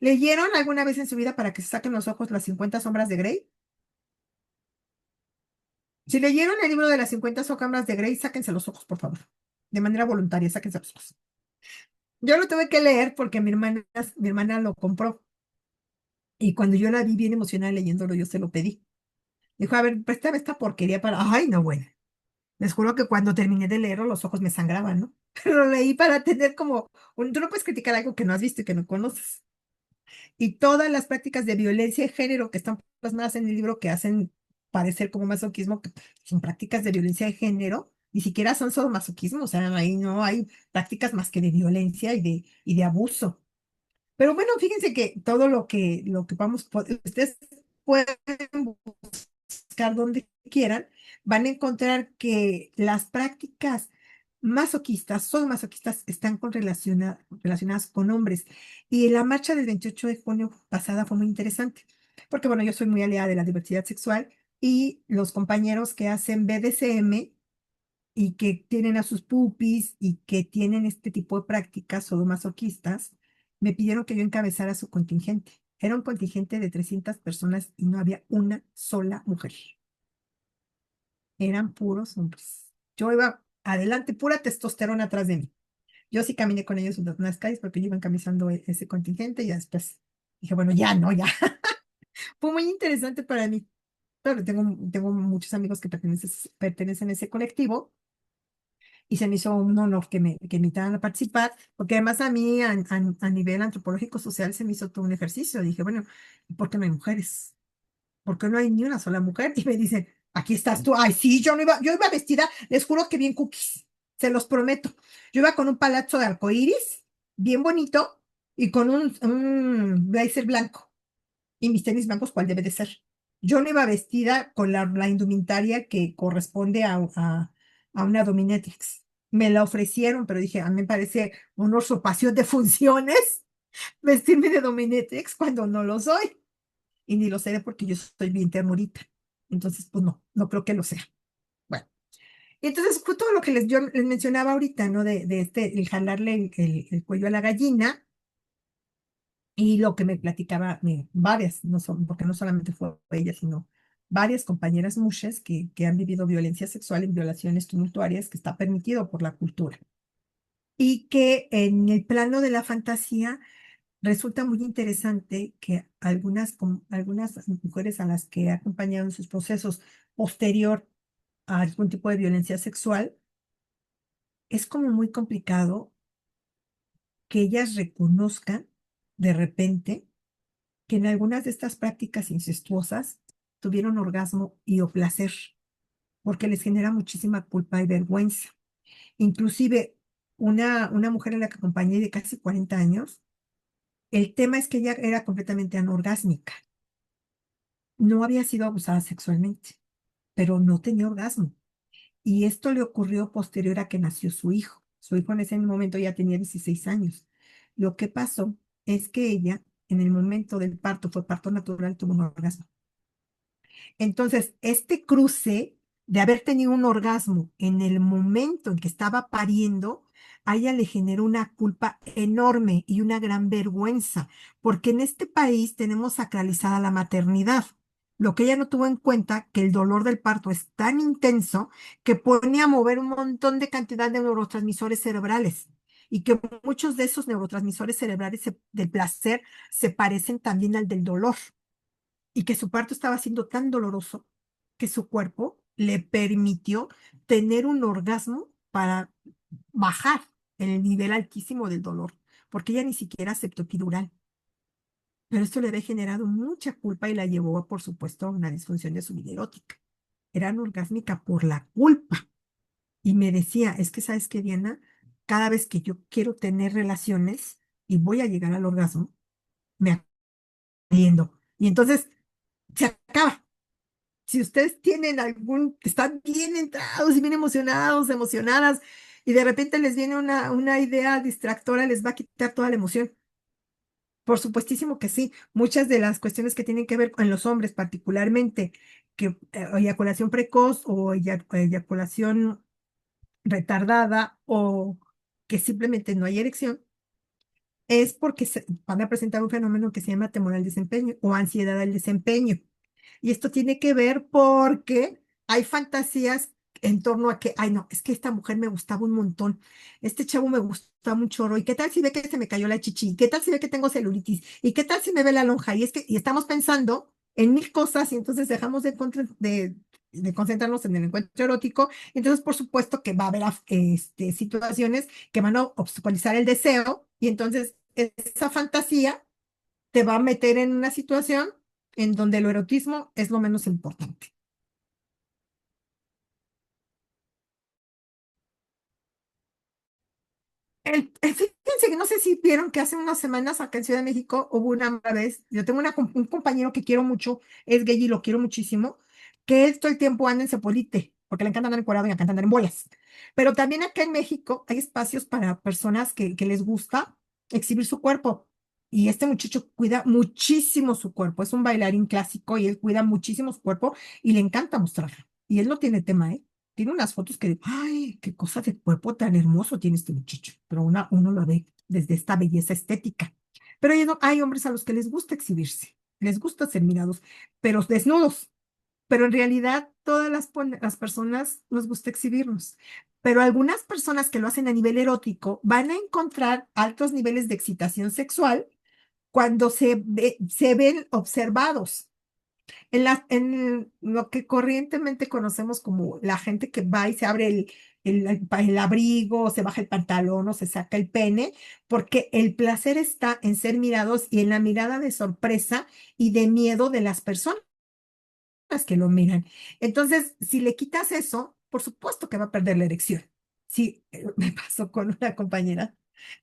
¿Leyeron alguna vez en su vida para que se saquen los ojos las 50 sombras de Grey? Si leyeron el libro de las 50 sombras de Grey, sáquense los ojos, por favor. De manera voluntaria, sáquense los ojos. Yo lo tuve que leer porque mi hermana lo compró. Y cuando yo la vi bien emocionada leyéndolo, yo se lo pedí. Dijo, a ver, préstame esta porquería para... Ay, no, bueno. Les juro que cuando terminé de leerlo, los ojos me sangraban, ¿no? Pero lo leí para tener como... Tú no puedes criticar algo que no has visto y que no conoces. Y todas las prácticas de violencia de género que están plasmadas en el libro que hacen parecer como masoquismo, que son prácticas de violencia de género, ni siquiera son solo masoquismo, o sea, ahí no hay prácticas más que de violencia y de abuso. Pero bueno, fíjense que todo lo que vamos, ustedes pueden buscar donde quieran, van a encontrar que las prácticas masoquistas, son masoquistas, están relacionadas con hombres. Y la marcha del 28 de junio pasada fue muy interesante, porque bueno, yo soy muy aliada de la diversidad sexual y los compañeros que hacen BDSM y que tienen a sus pupis y que tienen este tipo de prácticas sadomasoquistas, me pidieron que yo encabezara su contingente. Era un contingente de 300 personas y no había una sola mujer. Eran puros hombres. Yo iba adelante, pura testosterona atrás de mí. Yo sí caminé con ellos en las calles porque yo iba encabezando ese contingente y ya después dije, bueno, ya no, ya. Fue muy interesante para mí. Claro, tengo muchos amigos que pertenecen a ese colectivo y se me hizo un honor que me invitaran a participar, porque además a mí a nivel antropológico social se me hizo todo un ejercicio. Dije, bueno, ¿por qué no hay mujeres? ¿Por qué no hay ni una sola mujer? Y me dicen, aquí estás tú. Ay, sí, yo iba vestida, les juro que bien cookies, se los prometo. Yo iba con un palazo de arcoíris, bien bonito, y con un blazer blanco, y mis tenis blancos, ¿cuál debe de ser? Yo no iba vestida con la indumentaria que corresponde a una dominatrix. Me la ofrecieron, pero dije, a mí me parece una usurpación de funciones vestirme de dominatrix cuando no lo soy. Y ni lo seré porque yo soy bien ternurita. Entonces, pues no, no creo que lo sea. Bueno, y entonces fue todo lo que yo les mencionaba ahorita, ¿no? El jalarle el cuello a la gallina y lo que me platicaba varias, no son, porque no solamente fue ella, sino varias compañeras mushes que han vivido violencia sexual en violaciones tumultuarias que está permitido por la cultura. Y que en el plano de la fantasía resulta muy interesante que algunas mujeres a las que he acompañado en sus procesos posterior a algún tipo de violencia sexual, es como muy complicado que ellas reconozcan de repente que en algunas de estas prácticas incestuosas tuvieron orgasmo y o placer, porque les genera muchísima culpa y vergüenza. Inclusive una mujer a la que acompañé de casi 40 años, el tema es que ella era completamente anorgásmica. No había sido abusada sexualmente, pero no tenía orgasmo. Y esto le ocurrió posterior a que nació su hijo. Su hijo en ese momento ya tenía 16 años. Lo que pasó es que ella, en el momento del parto, fue parto natural, tuvo un orgasmo. Entonces, este cruce de haber tenido un orgasmo en el momento en que estaba pariendo, a ella le generó una culpa enorme y una gran vergüenza, porque en este país tenemos sacralizada la maternidad. Lo que ella no tuvo en cuenta, que el dolor del parto es tan intenso que pone a mover un montón de cantidad de neurotransmisores cerebrales y que muchos de esos neurotransmisores cerebrales del placer se parecen también al del dolor y que su parto estaba siendo tan doloroso que su cuerpo le permitió tener un orgasmo para bajar el nivel altísimo del dolor, porque ella ni siquiera aceptó epidural. Pero esto le había generado mucha culpa y la llevó, por supuesto, a una disfunción de su vida erótica. Era anorgásmica por la culpa. Y me decía, es que, ¿sabes qué, Diana? Cada vez que yo quiero tener relaciones y voy a llegar al orgasmo, me acabo viendo. Y entonces se acaba. Si ustedes tienen están bien entrados y bien emocionados, emocionadas, y de repente les viene una idea distractora, les va a quitar toda la emoción. Por supuestísimo que sí. Muchas de las cuestiones que tienen que ver con los hombres, particularmente, que eyaculación precoz o eyaculación retardada o que simplemente no hay erección, es porque van a presentar un fenómeno que se llama temor al desempeño o ansiedad al desempeño. Y esto tiene que ver porque hay fantasías en torno a que, ay no, es que esta mujer me gustaba un montón, este chavo me gustaba un chorro, ¿y qué tal si ve que se me cayó la chichi? ¿Qué tal si ve que tengo celulitis? ¿Y qué tal si me ve la lonja? Y estamos pensando en mil cosas y entonces dejamos de concentrarnos en el encuentro erótico. Entonces, por supuesto que va a haber situaciones que van a obstaculizar el deseo y entonces esa fantasía te va a meter en una situación en donde el erotismo es lo menos importante. Fíjense que no sé si vieron que hace unas semanas acá en Ciudad de México hubo una vez, yo tengo un compañero que quiero mucho, es gay y lo quiero muchísimo, que él todo el tiempo anda en Cepolite, porque le encanta andar encuadrado y le encanta andar en bolas. Pero también acá en México hay espacios para personas que les gusta exhibir su cuerpo. Y este muchacho cuida muchísimo su cuerpo, es un bailarín clásico y él cuida muchísimo su cuerpo y le encanta mostrarlo. Y él no tiene tema, ¿eh? Tiene unas fotos que, ay, qué cosa de cuerpo tan hermoso tiene este muchacho, pero uno lo ve desde esta belleza estética. Pero hay hombres a los que les gusta exhibirse, les gusta ser mirados, pero desnudos. Pero en realidad todas las personas nos gusta exhibirnos. Pero algunas personas que lo hacen a nivel erótico van a encontrar altos niveles de excitación sexual cuando se ven observados. En lo que corrientemente conocemos como la gente que va y se abre el abrigo, o se baja el pantalón o se saca el pene, porque el placer está en ser mirados y en la mirada de sorpresa y de miedo de las personas que lo miran. Entonces, si le quitas eso, por supuesto que va a perder la erección. Sí, me pasó con una compañera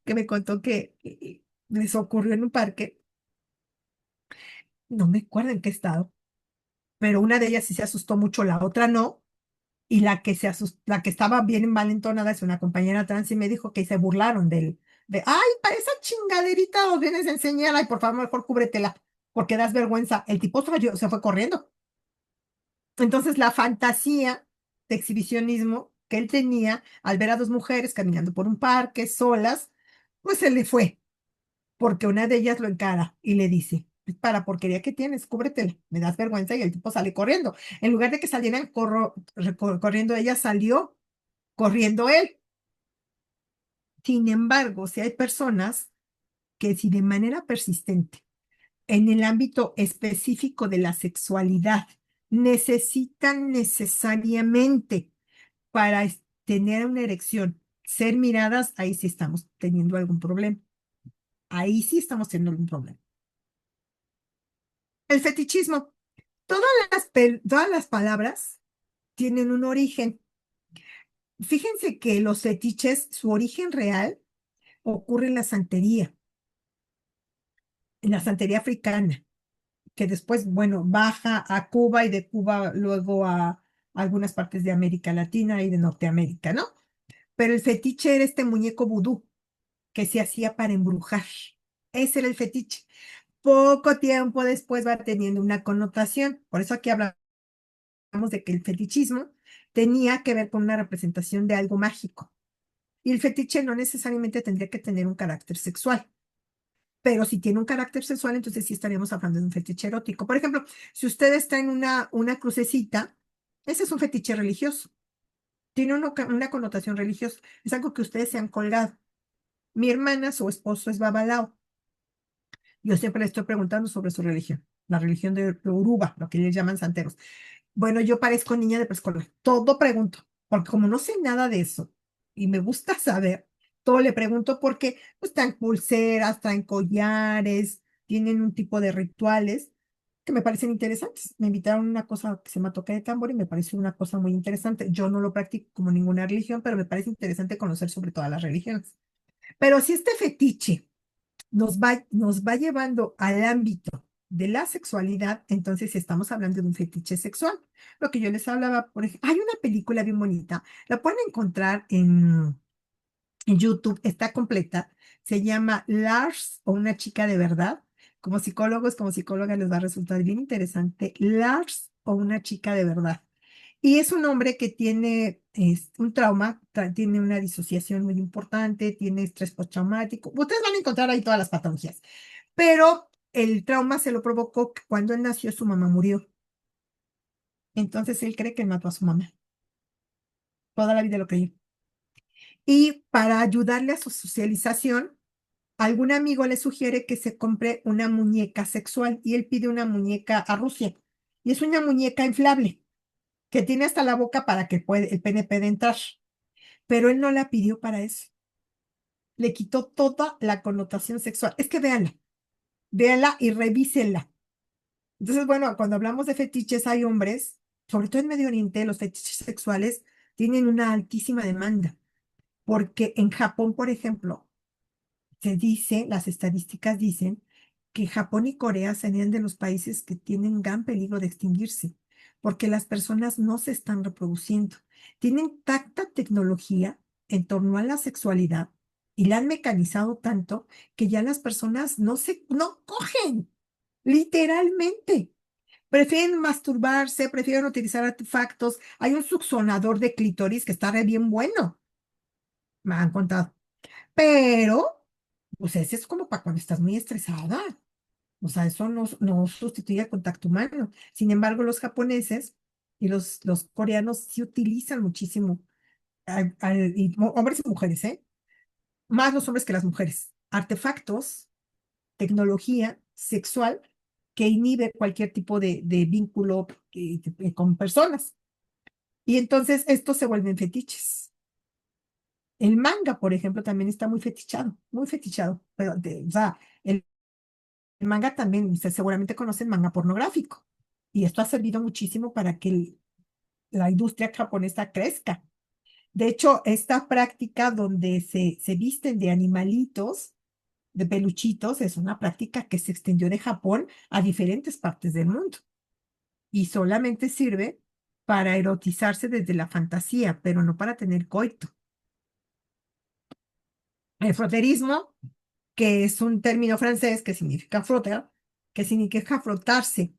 que me contó que les ocurrió en un parque, no me acuerdo en qué estado, pero una de ellas sí se asustó mucho, la otra no, y la que estaba bien envalentonada es una compañera trans y me dijo que se burlaron ay, para esa chingaderita os vienes a enseñar, ay, por favor, mejor cúbretela, porque das vergüenza. El tipo se fue corriendo. Entonces, la fantasía de exhibicionismo que él tenía al ver a dos mujeres caminando por un parque solas, pues se le fue, porque una de ellas lo encara y le dice, para porquería que tienes, cúbretela, me das vergüenza y el tipo sale corriendo. En lugar de que salieran corriendo, ella salió corriendo él. Sin embargo, si hay personas que si de manera persistente en el ámbito específico de la sexualidad necesitan necesariamente para tener una erección, ser miradas, ahí sí estamos teniendo algún problema. Ahí sí estamos teniendo algún problema. El fetichismo. Todas las palabras tienen un origen. Fíjense que los fetiches, su origen real ocurre en la santería africana, que después, bueno, baja a Cuba y de Cuba luego a algunas partes de América Latina y de Norteamérica, ¿no? Pero el fetiche era este muñeco vudú que se hacía para embrujar. Ese era el fetiche. Poco tiempo después va teniendo una connotación. Por eso aquí hablamos de que el fetichismo tenía que ver con una representación de algo mágico. Y el fetiche no necesariamente tendría que tener un carácter sexual. Pero si tiene un carácter sexual, entonces sí estaríamos hablando de un fetiche erótico. Por ejemplo, si usted está en una crucecita, ese es un fetiche religioso. Tiene una connotación religiosa. Es algo que ustedes se han colgado. Mi hermana, su esposo es babalao. Yo siempre le estoy preguntando sobre su religión, la religión de Uruba, lo que ellos llaman santeros. Bueno, yo parezco niña de preescolar, todo pregunto, porque como no sé nada de eso y me gusta saber, todo le pregunto porque pues traen pulseras, traen collares, tienen un tipo de rituales que me parecen interesantes. Me invitaron a una cosa que se llama toque de tambor y me pareció una cosa muy interesante. Yo no lo practico como ninguna religión, pero me parece interesante conocer sobre todas las religiones. Pero si este fetiche nos va llevando al ámbito de la sexualidad, entonces estamos hablando de un fetiche sexual. Lo que yo les hablaba, por ejemplo, hay una película bien bonita, la pueden encontrar en YouTube, está completa, se llama Lars o una chica de verdad. Como psicólogos, como psicóloga les va a resultar bien interesante. Lars o una chica de verdad. Y es un hombre que tiene un trauma, tiene una disociación muy importante, tiene estrés postraumático. Ustedes van a encontrar ahí todas las patologías. Pero el trauma se lo provocó que cuando él nació su mamá murió. Entonces él cree que mató a su mamá. Toda la vida lo creyó. Y para ayudarle a su socialización, algún amigo le sugiere que se compre una muñeca sexual y él pide una muñeca a Rusia. Y es una muñeca inflable que tiene hasta la boca para que el pene pueda entrar. Pero él no la pidió para eso. Le quitó toda la connotación sexual. Es que véanla y revísenla. Entonces, bueno, cuando hablamos de fetiches, hay hombres, sobre todo en Medio Oriente, los fetiches sexuales tienen una altísima demanda, porque en Japón, por ejemplo, se dice, las estadísticas dicen que Japón y Corea serían de los países que tienen gran peligro de extinguirse, porque las personas no se están reproduciendo. Tienen tanta tecnología en torno a la sexualidad y la han mecanizado tanto que ya las personas no cogen, literalmente. Prefieren masturbarse, prefieren utilizar artefactos. Hay un succionador de clítoris que está re bien bueno, me han contado. Pero, pues ese es como para cuando estás muy estresada. O sea, eso no sustituye el contacto humano. Sin embargo, los japoneses y los coreanos sí utilizan muchísimo, hombres y mujeres, ¿eh? Más los hombres que las mujeres. Artefactos, tecnología sexual que inhibe cualquier tipo de vínculo con personas. Y entonces estos se vuelven fetiches. El manga, por ejemplo, también está muy fetichado, muy fetichado. Pero, o sea, el manga también, ustedes seguramente conocen manga pornográfico. Y esto ha servido muchísimo para que la industria japonesa crezca. De hecho, esta práctica donde se visten de animalitos, de peluchitos, es una práctica que se extendió de Japón a diferentes partes del mundo. Y solamente sirve para erotizarse desde la fantasía, pero no para tener coito. El froterismo, que es un término francés que significa frotter, que significa frotarse.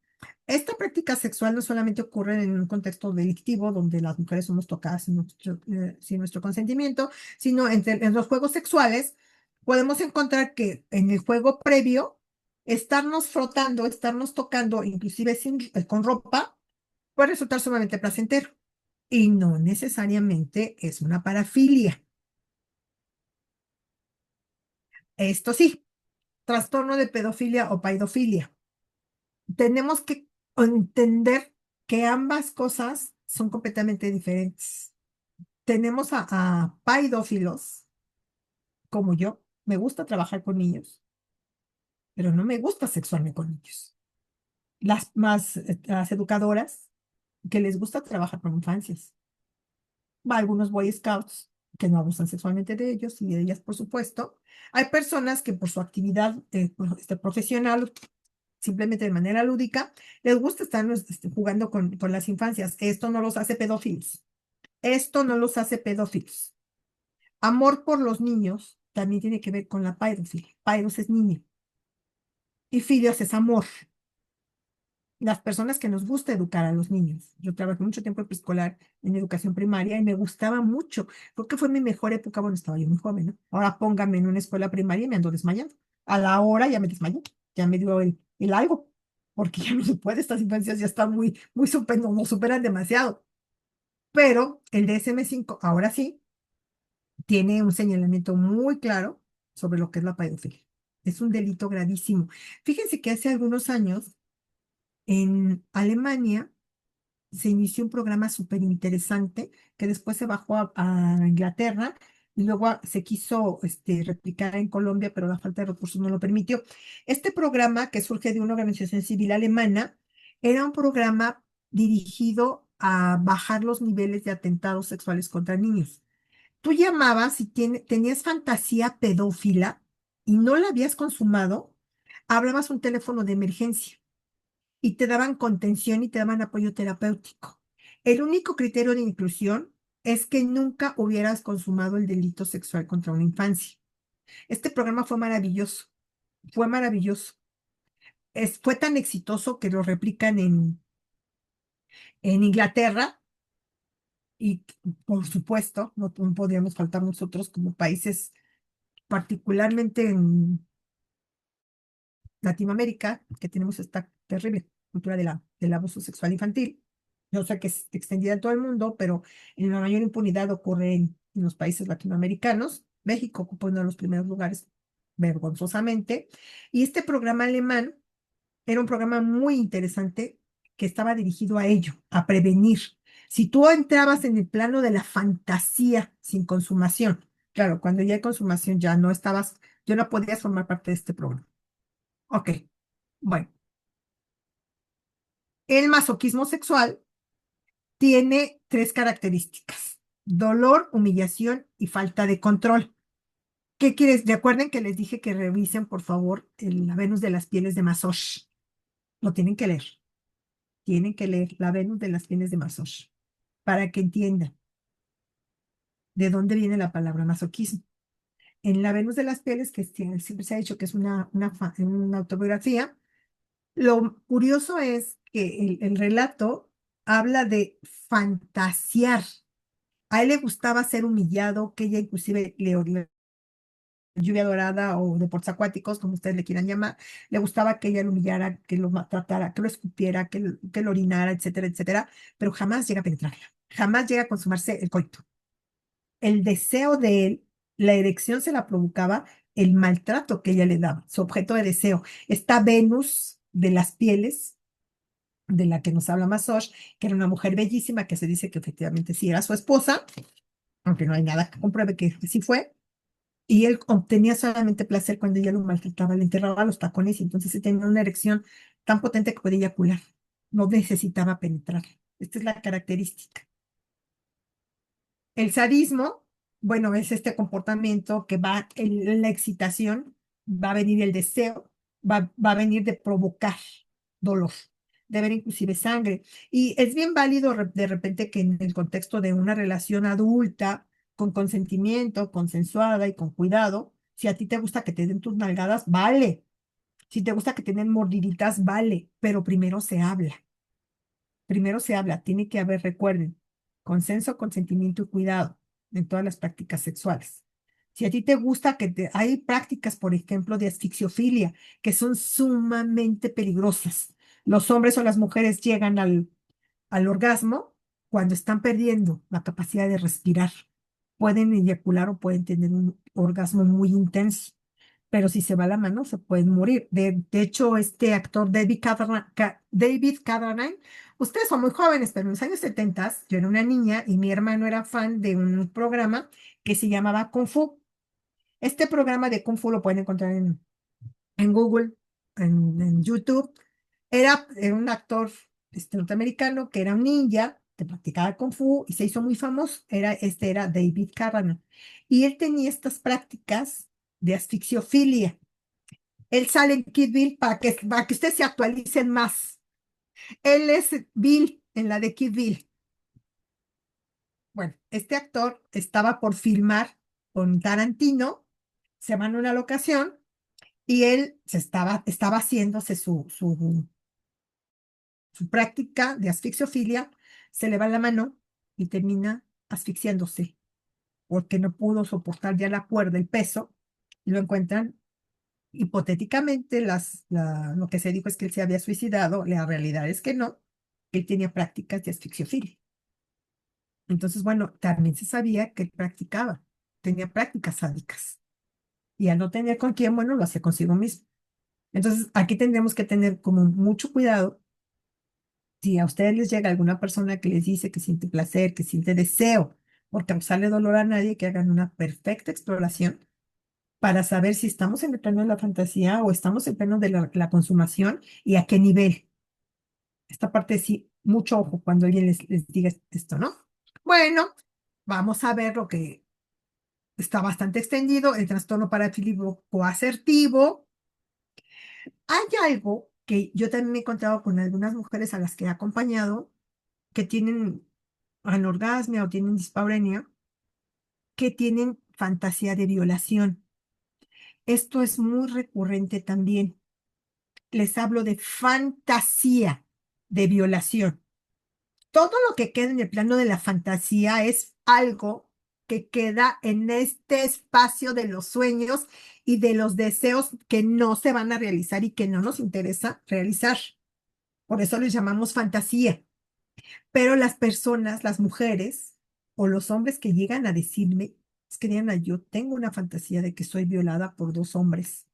Esta práctica sexual no solamente ocurre en un contexto delictivo, donde las mujeres somos tocadas sin nuestro consentimiento, sino en los juegos sexuales podemos encontrar que en el juego previo, estarnos frotando, estarnos tocando, inclusive con ropa, puede resultar sumamente placentero. Y no necesariamente es una parafilia. Esto sí, trastorno de pedofilia o paidofilia. Tenemos que entender que ambas cosas son completamente diferentes. Tenemos a paidófilos, como yo, me gusta trabajar con niños, pero no me gusta sexuarme con niños. Las educadoras que les gusta trabajar con infancias. Algunos Boy Scouts que no abusan sexualmente de ellos y de ellas, por supuesto. Hay personas que por su actividad profesional, simplemente de manera lúdica, les gusta estar jugando con las infancias. Esto no los hace pedófilos. Esto no los hace pedófilos. Amor por los niños también tiene que ver con la paidofilia. Paidos es niño. Y filios es amor. Las personas que nos gusta educar a los niños. Yo trabajé mucho tiempo en preescolar, en educación primaria, y me gustaba mucho. Creo que fue mi mejor época, bueno, estaba yo muy joven, ¿no? Ahora póngame en una escuela primaria y me ando desmayando. A la hora ya me desmayé, ya me dio el algo, porque ya no se puede, estas infancias ya están muy nos superan demasiado. Pero el DSM-5, ahora sí, tiene un señalamiento muy claro sobre lo que es la pedofilia. Es un delito gravísimo. Fíjense que hace algunos años, en Alemania, se inició un programa súper interesante que después se bajó a Inglaterra y luego se quiso replicar en Colombia, pero la falta de recursos no lo permitió. Este programa, que surge de una organización civil alemana, era un programa dirigido a bajar los niveles de atentados sexuales contra niños. Tú llamabas si tenías fantasía pedófila y no la habías consumado, hablabas un teléfono de emergencia y te daban contención y te daban apoyo terapéutico. El único criterio de inclusión es que nunca hubieras consumado el delito sexual contra una infancia. Este programa fue maravilloso, fue maravilloso. Fue tan exitoso que lo replican en Inglaterra y, por supuesto, no podríamos faltar nosotros como países, particularmente en Latinoamérica, que tenemos esta terrible cultura del abuso sexual infantil. Yo sé que es extendida en todo el mundo, pero en la mayor impunidad ocurre en los países latinoamericanos. México ocupa uno de los primeros lugares vergonzosamente. Y este programa alemán era un programa muy interesante que estaba dirigido a ello, a prevenir. Si tú entrabas en el plano de la fantasía sin consumación, claro, cuando ya hay consumación ya no estabas, yo no podías formar parte de este programa. Ok, bueno. El masoquismo sexual tiene tres características: dolor, humillación y falta de control. ¿Qué quieres? Recuerden que les dije que revisen, por favor, la Venus de las pieles de Masoch. Lo tienen que leer. Tienen que leer la Venus de las pieles de Masoch para que entiendan de dónde viene la palabra masoquismo. En la Venus de las pieles, que siempre se ha dicho que es una autobiografía, lo curioso es que el relato habla de fantasear. A él le gustaba ser humillado, que ella inclusive lluvia dorada o deportes acuáticos, como ustedes le quieran llamar, le gustaba que ella lo humillara, que lo maltratara, que lo escupiera, que lo orinara, etcétera, etcétera, pero jamás llega a penetrarla, jamás llega a consumarse el coito. El deseo de él, la erección se la provocaba el maltrato que ella le daba, su objeto de deseo. Esta Venus de las pieles, de la que nos habla Masoch, que era una mujer bellísima, que se dice que efectivamente sí era su esposa, aunque no hay nada que compruebe que sí fue, y él obtenía solamente placer cuando ella lo maltrataba, le enterraba los tacones y entonces se tenía una erección tan potente que podía eyacular. No necesitaba penetrar. Esta es la característica. El sadismo, bueno, es este comportamiento que va en la excitación, va a venir el deseo, va a venir de provocar dolor, de ver inclusive sangre. Y es bien válido de repente que en el contexto de una relación adulta, con consentimiento, consensuada y con cuidado, si a ti te gusta que te den tus nalgadas, vale. Si te gusta que te den mordiditas, vale, pero primero se habla, tiene que haber, recuerden, consenso, consentimiento y cuidado en todas las prácticas sexuales. Si a ti te gusta hay prácticas, por ejemplo, de asfixiofilia, que son sumamente peligrosas. Los hombres o las mujeres llegan al orgasmo cuando están perdiendo la capacidad de respirar. Pueden eyacular o pueden tener un orgasmo muy intenso, pero si se va la mano se pueden morir. De hecho, este actor David Carradine, ustedes son muy jóvenes, pero en los años 70 yo era una niña y mi hermano era fan de un programa que se llamaba Kung Fu. Este programa de Kung Fu lo pueden encontrar en Google, en YouTube. Era un actor norteamericano que era un ninja, que practicaba Kung Fu y se hizo muy famoso. Era David Carradine. Y él tenía estas prácticas de asfixiofilia. Él sale en Kid Bill para que ustedes se actualicen más. Él es Bill en la de Kid Bill. Bueno, este actor estaba por filmar con Tarantino, se van a una locación y él estaba haciéndose su práctica de asfixiofilia, se le va la mano y termina asfixiándose porque no pudo soportar ya la cuerda, el peso, y lo encuentran. Hipotéticamente, lo que se dijo es que él se había suicidado, la realidad es que no, él tenía prácticas de asfixiofilia. Entonces, bueno, también se sabía que él practicaba, tenía prácticas sádicas. Y al no tener con quién, bueno, lo hacía consigo mismo. Entonces, aquí tendremos que tener como mucho cuidado. Si a ustedes les llega alguna persona que les dice que siente placer, que siente deseo por causarle dolor a nadie, que hagan una perfecta exploración para saber si estamos en el plano de la fantasía o estamos en el plano de la consumación y a qué nivel. Esta parte sí, mucho ojo cuando alguien les diga esto, ¿no? Bueno, vamos a ver lo que está bastante extendido, el trastorno parafílico coasertivo. Hay algo que yo también me he encontrado con algunas mujeres a las que he acompañado que tienen anorgasmia o tienen dispareunia, que tienen fantasía de violación. Esto es muy recurrente también. Les hablo de fantasía de violación. Todo lo que queda en el plano de la fantasía es algo que queda en este espacio de los sueños y de los deseos que no se van a realizar y que no nos interesa realizar. Por eso les llamamos fantasía. Pero las personas, las mujeres o los hombres que llegan a decirme Es que Diana, yo tengo una fantasía de que soy violada por dos hombres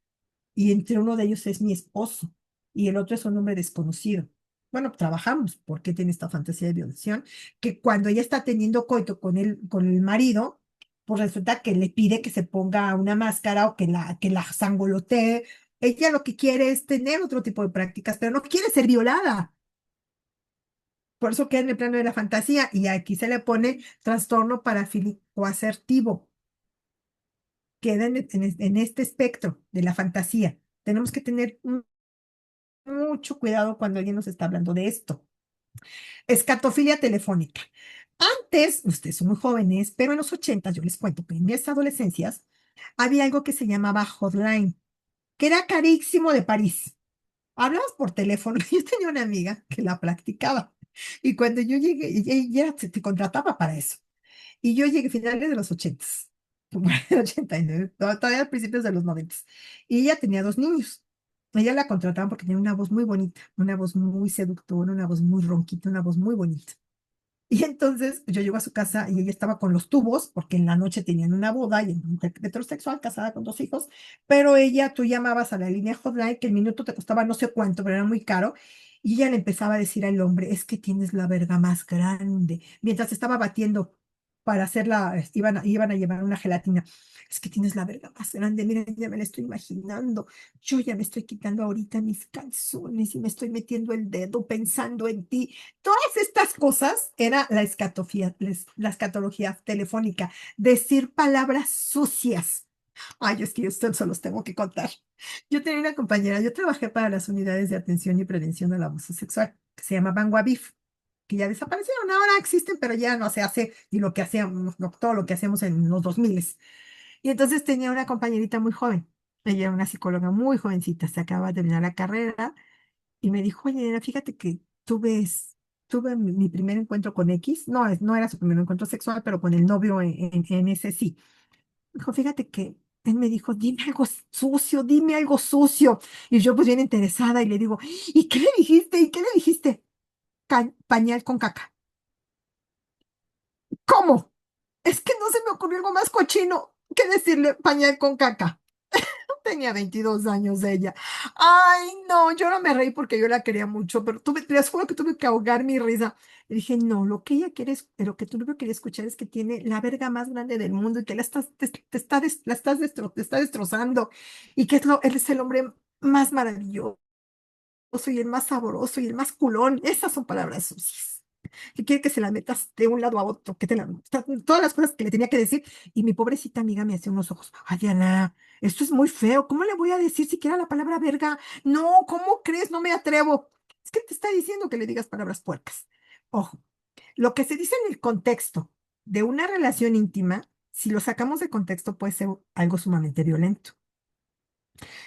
y entre uno de ellos es mi esposo y el otro es un hombre desconocido. Bueno, trabajamos porque tiene esta fantasía de violación, que cuando ella está teniendo coito con el marido, pues resulta que le pide que se ponga una máscara o que la sangolotee. Ella lo que quiere es tener otro tipo de prácticas, pero no quiere ser violada. Por eso queda en el plano de la fantasía y aquí se le pone trastorno parafílico asertivo. Queda en este espectro de la fantasía. Tenemos que tener mucho cuidado cuando alguien nos está hablando de esto. Escatofilia telefónica. Antes, ustedes son muy jóvenes, pero en los 80 yo les cuento que en mis adolescencias había algo que se llamaba hotline, que era carísimo de París. Hablabas por teléfono. Yo tenía una amiga que la practicaba. Y cuando yo llegué, ella te contrataba para eso. Y yo llegué a finales de los 80s, como en el 89, todavía a principios de los 90s. Y ella tenía dos niños. Ella la contrataban porque tenía una voz muy bonita, una voz muy seductora, una voz muy ronquita, una voz muy bonita. Y entonces yo llego a su casa y ella estaba con los tubos, porque en la noche tenían una boda y una mujer heterosexual casada con dos hijos, pero ella, tú llamabas a la línea hotline, que el minuto te costaba no sé cuánto, pero era muy caro, y ella le empezaba a decir al hombre, es que tienes la verga más grande, mientras estaba batiendo para hacerla, iban a llevar una gelatina. Es que tienes la verga más grande, mira, ya me la estoy imaginando. Yo ya me estoy quitando ahorita mis calzones y me estoy metiendo el dedo pensando en ti. Todas estas cosas era la escatología telefónica, decir palabras sucias. Ay, es que yo esto se los tengo que contar. Yo tenía una compañera, yo trabajé para las unidades de atención y prevención del abuso sexual, que se llamaban WABIF, que ya desaparecieron, ahora existen, pero ya no se hace ni lo que hacíamos, todo lo que hacíamos en los 2000. Y entonces tenía una compañerita muy joven, ella era una psicóloga muy jovencita, se acaba de terminar la carrera, y me dijo, oye, Elena, fíjate que tuve mi primer encuentro con X, no, no era su primer encuentro sexual, pero con el novio en ese sí. Dijo, fíjate que él me dijo, dime algo sucio, dime algo sucio. Y yo pues bien interesada y le digo, ¿y qué le dijiste? ¿Y qué le dijiste? Pañal con caca. ¿Cómo? Es que no se me ocurrió algo más cochino que decirle pañal con caca. Tenía 22 años ella. Ay, no, yo no me reí porque yo la quería mucho, pero les juro que tuve que ahogar mi risa. Le dije, no, lo que ella quiere, lo que tú no quería escuchar es que tiene la verga más grande del mundo y que te está destrozando y que él es el hombre más maravilloso y el más sabroso y el más culón. Esas son palabras sucias que quiere que se la metas de un lado a otro, todas las cosas que le tenía que decir, y mi pobrecita amiga me hacía unos ojos, ay, Diana, esto es muy feo, ¿cómo le voy a decir siquiera la palabra verga? No, ¿cómo crees? No me atrevo. Es que te está diciendo que le digas palabras puercas. Ojo, lo que se dice en el contexto de una relación íntima, si lo sacamos de contexto, puede ser algo sumamente violento.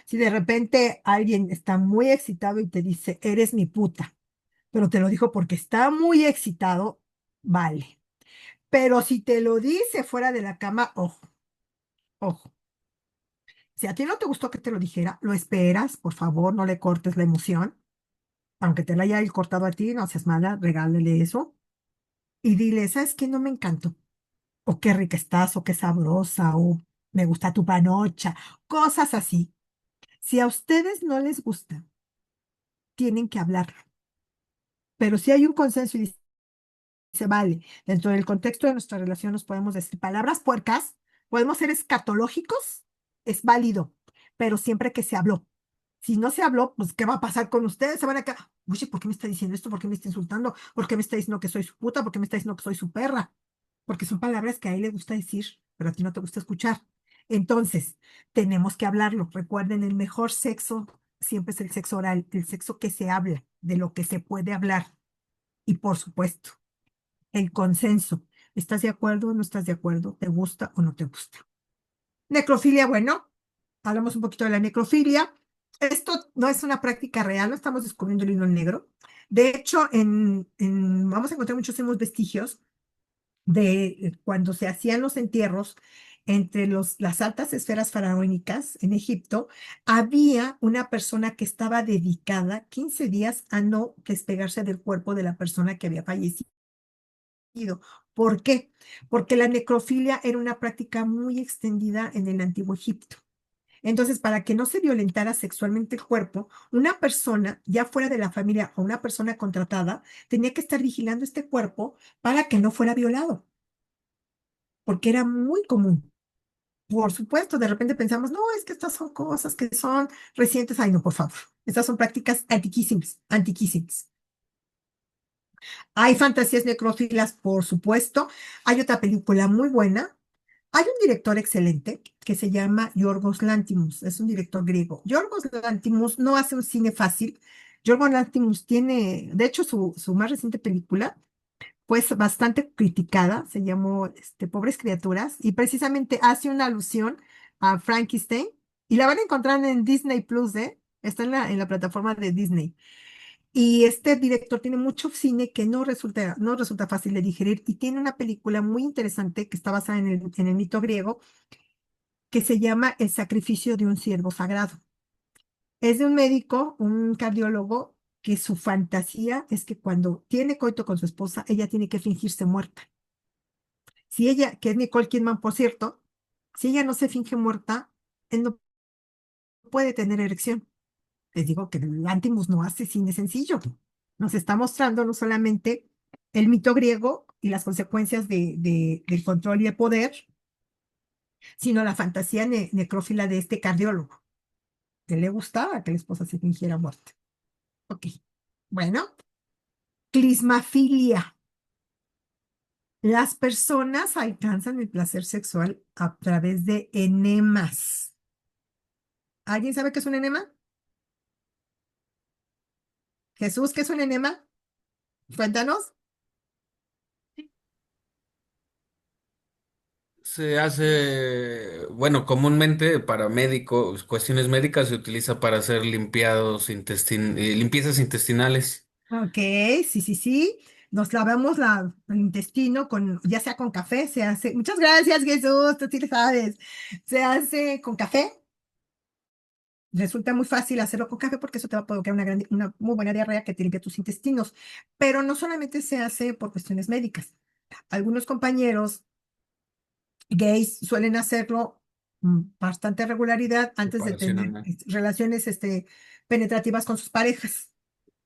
Si de repente alguien está muy excitado y te dice, eres mi puta, pero te lo dijo porque está muy excitado, vale. Pero si te lo dice fuera de la cama, ojo, ojo. Si a ti no te gustó que te lo dijera, lo esperas, por favor, no le cortes la emoción. Aunque te la haya él cortado a ti, no seas mala, regálale eso. Y dile, ¿sabes qué? No me encantó. O qué rica estás, o qué sabrosa, o me gusta tu panocha, cosas así. Si a ustedes no les gusta, tienen que hablarlo. Pero si hay un consenso y se vale. Dentro del contexto de nuestra relación nos podemos decir palabras puercas, podemos ser escatológicos, es válido, pero siempre que se habló. Si no se habló, pues, ¿qué va a pasar con ustedes? Se van a quedar, oye, ¿por qué me está diciendo esto? ¿Por qué me está insultando? ¿Por qué me está diciendo que soy su puta? ¿Por qué me está diciendo que soy su perra? Porque son palabras que a él le gusta decir, pero a ti no te gusta escuchar. Entonces, tenemos que hablarlo. Recuerden, el mejor sexo siempre es el sexo oral, el sexo que se habla, de lo que se puede hablar. Y por supuesto, el consenso. ¿Estás de acuerdo o no estás de acuerdo? ¿Te gusta o no te gusta? Necrofilia, bueno, hablamos un poquito de la necrofilia. Esto no es una práctica real, no estamos descubriendo el hilo negro. De hecho, vamos a encontrar muchísimos vestigios de cuando se hacían los entierros entre las altas esferas faraónicas en Egipto, había una persona que estaba dedicada 15 días a no despegarse del cuerpo de la persona que había fallecido ¿Por qué? Porque la necrofilia era una práctica muy extendida en el antiguo Egipto. Entonces, para que no se violentara sexualmente el cuerpo, una persona, ya fuera de la familia o una persona contratada, tenía que estar vigilando este cuerpo para que no fuera violado, porque era muy común. Por supuesto, de repente pensamos, no, es que estas son cosas que son recientes. Ay, no, por favor. Estas son prácticas antiquísimas, antiquísimas. Hay fantasías necrófilas, por supuesto. Hay otra película muy buena. Hay un director excelente que se llama Yorgos Lanthimos. Es un director griego. Yorgos Lanthimos no hace un cine fácil. Yorgos Lanthimos tiene, de hecho, su más reciente película pues bastante criticada, se llamó Pobres Criaturas, y precisamente hace una alusión a Frankenstein, y la van a encontrar en Disney Plus, ¿eh? Está en la plataforma de Disney. Y este director tiene mucho cine que no resulta fácil de digerir, y tiene una película muy interesante que está basada en el mito griego, que se llama El sacrificio de un ciervo sagrado. Es de un médico, un cardiólogo, que su fantasía es que cuando tiene coito con su esposa, ella tiene que fingirse muerta. Si ella, que es Nicole Kidman, por cierto, si ella no se finge muerta, él no puede tener erección. Les digo que el Antimus no hace cine sencillo. Nos está mostrando no solamente el mito griego y las consecuencias del control y el poder, sino la fantasía necrófila de este cardiólogo, que le gustaba que la esposa se fingiera muerta. Ok. Bueno, clismafilia. Las personas alcanzan el placer sexual a través de enemas. ¿Alguien sabe qué es un enema? Jesús, ¿qué es un enema? Cuéntanos. Se hace, bueno, comúnmente para médicos, cuestiones médicas se utiliza para hacer limpiezas intestinales. Ok, sí, sí, sí. Nos lavamos el intestino ya sea con café, se hace. Muchas gracias, Jesús, tú sí le sabes. Se hace con café. Resulta muy fácil hacerlo con café porque eso te va a provocar una muy buena diarrea que te limpia tus intestinos. Pero no solamente se hace por cuestiones médicas. Algunos compañeros gays suelen hacerlo bastante regularidad antes de Separación tener anal. relaciones penetrativas con sus parejas,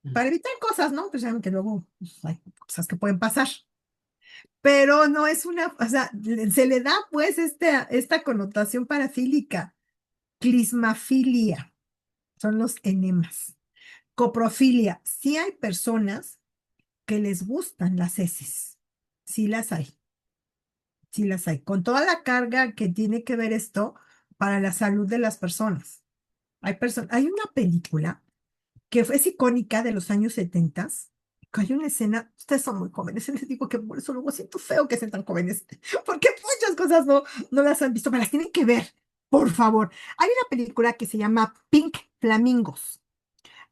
Ujú. para evitar cosas, ¿no? Pues saben que luego pues, hay cosas que pueden pasar. Pero no es o sea, se le da pues esta connotación parafílica. Clismafilia son los enemas. Coprofilia, sí hay personas que les gustan las heces. Sí las hay. Sí las hay, con toda la carga que tiene que ver esto para la salud de las personas. Hay una película es icónica de los años 70, que hay una escena, ustedes son muy jóvenes, les digo que por eso luego siento feo que sean tan jóvenes, porque muchas cosas no las han visto, pero las tienen que ver, por favor. Hay una película que se llama Pink Flamingos.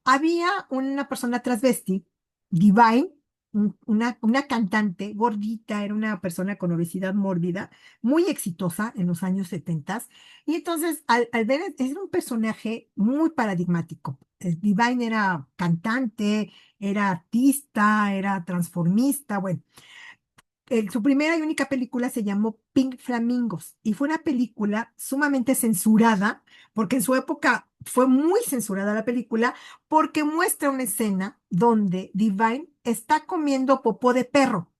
Había una persona transvesti, Divine, una cantante gordita, era una persona con obesidad mórbida, muy exitosa en los años 70. Y entonces, al ver, era un personaje muy paradigmático. Divine era cantante, era artista, era transformista, bueno. Su primera y única película se llamó Pink Flamingos y fue una película sumamente censurada, porque en su época fue muy censurada la película, porque muestra una escena donde Divine está comiendo popó de perro.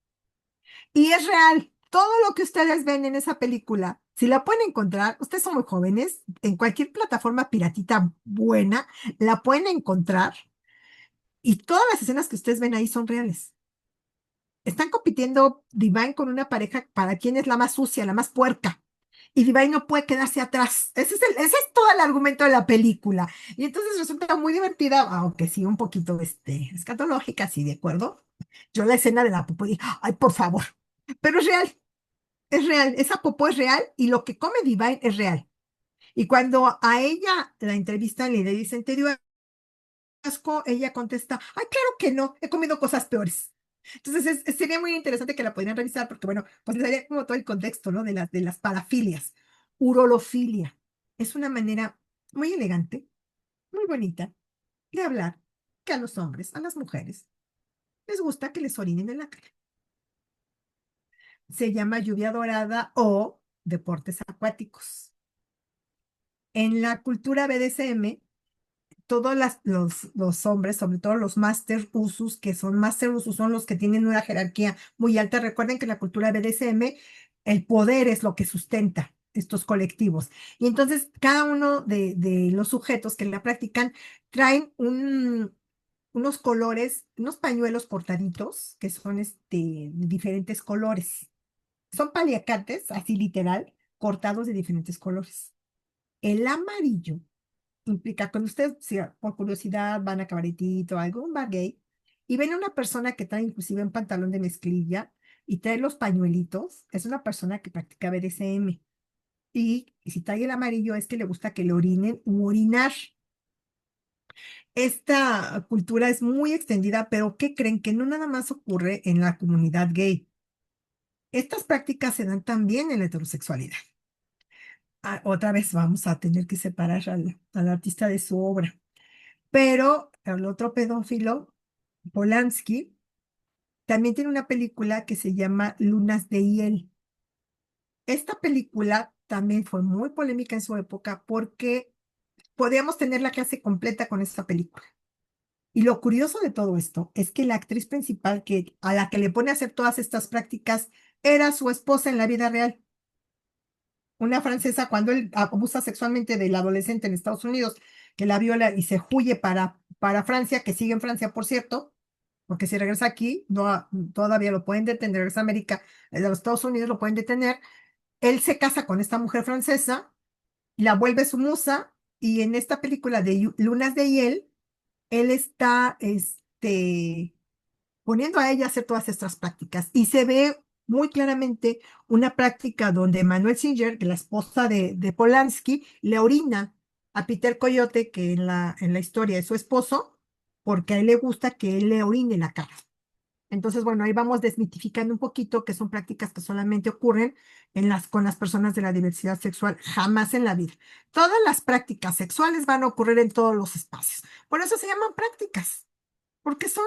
Y es real. Todo lo que ustedes ven en esa película, si la pueden encontrar, ustedes son muy jóvenes, en cualquier plataforma piratita buena, la pueden encontrar. Y todas las escenas que ustedes ven ahí son reales. Están compitiendo Divine con una pareja para quién es la más sucia, la más puerca. Y Divine no puede quedarse atrás. Ese es todo el argumento de la película. Y entonces resulta muy divertida, aunque sí un poquito escatológica, sí, ¿de acuerdo? Yo la escena de la popó dije, ay, por favor. Pero es real. Esa popó es real y lo que come Divine es real. Y cuando a ella la entrevistan y le dicen, ¿te dio asco? Ella contesta, ay, claro que no, he comido cosas peores. Entonces, sería muy interesante que la pudieran revisar porque, bueno, pues les daría como todo el contexto, ¿no? De las parafilias. Urolofilia. Es una manera muy elegante, muy bonita de hablar que a los hombres, a las mujeres, les gusta que les orinen en la cara. se llama lluvia dorada o deportes acuáticos. En la cultura BDSM, todos los hombres, sobre todo los Master Usus, que son Master Usus, son los que tienen una jerarquía muy alta. Recuerden que en la cultura BDSM el poder es lo que sustenta estos colectivos. Y entonces cada uno de los sujetos que la practican traen unos colores, unos pañuelos cortaditos, que son de diferentes colores. Son paliacates, así literal, cortados de diferentes colores. El amarillo implica, cuando ustedes, si por curiosidad, van a cabaretito o algún bar gay y ven a una persona que trae inclusive un pantalón de mezclilla y trae los pañuelitos, es una persona que practica BDSM. Y si trae el amarillo es que le gusta que le orinen u orinar. Esta cultura es muy extendida, pero ¿qué creen? Que no nada más ocurre en la comunidad gay. Estas prácticas se dan también en la heterosexualidad. Otra vez vamos a tener que separar al artista de su obra. Pero el otro pedófilo, Polanski, también tiene una película que se llama Lunas de Hiel. Esta película también fue muy polémica en su época porque podíamos tener la clase completa con esta película. Y lo curioso de todo esto es que la actriz principal a la que le pone a hacer todas estas prácticas era su esposa en la vida real. Una francesa, cuando él abusa sexualmente del adolescente en Estados Unidos, que la viola y se huye para Francia, que sigue en Francia, por cierto, porque si regresa aquí, no, todavía lo pueden detener, regresa a América, de los Estados Unidos lo pueden detener. Él se casa con esta mujer francesa, la vuelve su musa, y en esta película de Lunas de Hiel, él está poniendo a ella a hacer todas estas prácticas. Y se ve muy claramente una práctica donde Manuel Singer, la esposa de Polanski, le orina a Peter Coyote, que en la historia es su esposo, porque a él le gusta que él le orine la cara. Entonces, bueno, ahí vamos desmitificando un poquito que son prácticas que solamente ocurren con las personas de la diversidad sexual, jamás en la vida. Todas las prácticas sexuales van a ocurrir en todos los espacios. Por eso se llaman prácticas, porque son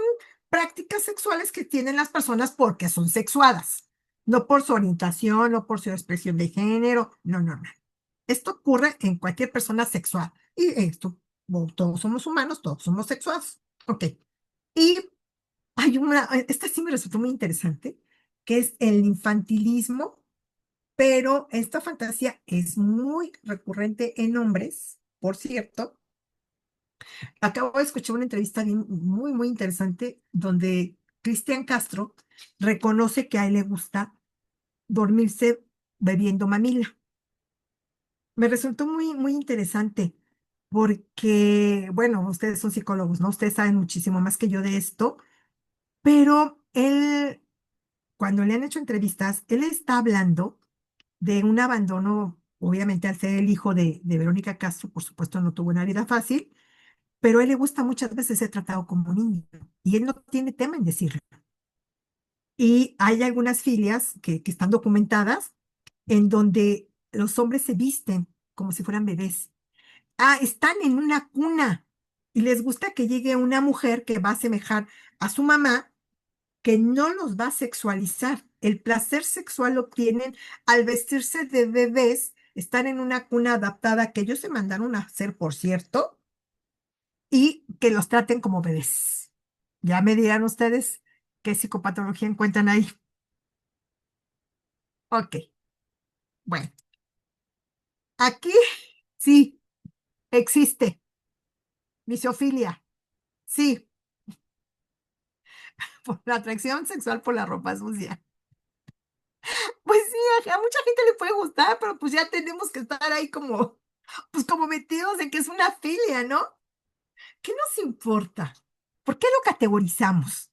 prácticas sexuales que tienen las personas porque son sexuadas, no por su orientación, no por su expresión de género, no, no, no. Esto ocurre en cualquier persona sexual. Y esto, bueno, todos somos humanos, todos somos sexuados. Ok. Y esta sí me resultó muy interesante, que es el infantilismo, pero esta fantasía es muy recurrente en hombres, por cierto. Acabo de escuchar una entrevista muy, muy interesante donde Cristian Castro reconoce que a él le gusta dormirse bebiendo mamila. Me resultó muy, muy interesante porque, bueno, ustedes son psicólogos, ¿no? Ustedes saben muchísimo más que yo de esto, pero él, cuando le han hecho entrevistas, él está hablando de un abandono, obviamente al ser el hijo de Verónica Castro, por supuesto no tuvo una vida fácil, pero a él le gusta muchas veces ser tratado como un niño y él no tiene tema en decirlo. Y hay algunas filias que están documentadas en donde los hombres se visten como si fueran bebés. Están en una cuna y les gusta que llegue una mujer que va a asemejar a su mamá, que no los va a sexualizar. El placer sexual lo obtienen al vestirse de bebés, estar en una cuna adaptada que ellos se mandaron a hacer, por cierto, y que los traten como bebés. Ya me dirán ustedes qué psicopatología encuentran ahí. Ok, bueno, aquí sí existe misofilia, sí, por la atracción sexual por la ropa sucia. Pues sí, a mucha gente le puede gustar, pero pues ya tenemos que estar ahí como, pues como metidos en que es una filia, ¿no? ¿Qué nos importa? ¿Por qué lo categorizamos?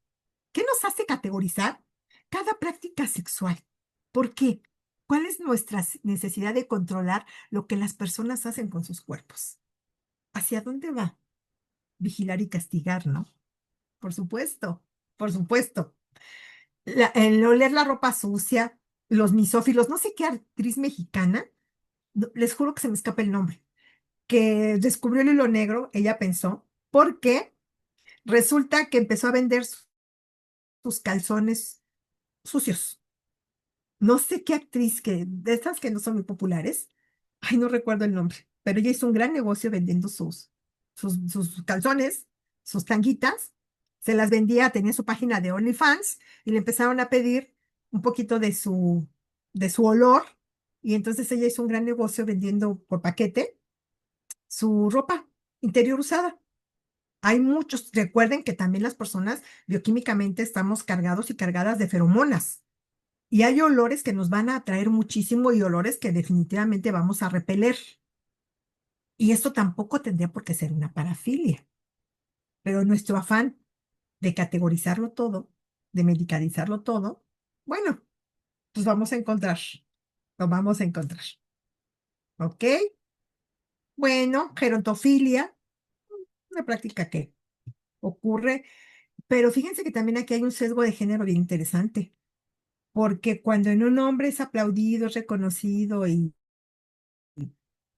¿Qué nos hace categorizar cada práctica sexual? ¿Por qué? ¿Cuál es nuestra necesidad de controlar lo que las personas hacen con sus cuerpos? ¿Hacia dónde va? Vigilar y castigar, ¿no? Por supuesto, por supuesto. El oler la ropa sucia, los misófilos, no sé qué actriz mexicana, les juro que se me escapa el nombre, que descubrió el hilo negro, ella pensó, porque resulta que empezó a vender sus calzones sucios. no sé qué actriz de estas que no son muy populares, ay, no recuerdo el nombre, pero ella hizo un gran negocio vendiendo sus calzones, sus tanguitas, se las vendía, tenía su página de OnlyFans y le empezaron a pedir un poquito de su olor y entonces ella hizo un gran negocio vendiendo por paquete su ropa interior usada. Hay muchos, recuerden que también las personas bioquímicamente estamos cargados y cargadas de feromonas. Y hay olores que nos van a atraer muchísimo y olores que definitivamente vamos a repeler. Y esto tampoco tendría por qué ser una parafilia. Pero nuestro afán de categorizarlo todo, de medicalizarlo todo, bueno, pues vamos a encontrar, lo vamos a encontrar. ¿Ok? Bueno, gerontofilia, una práctica que ocurre, pero fíjense que también aquí hay un sesgo de género bien interesante, porque cuando en un hombre es aplaudido, es reconocido y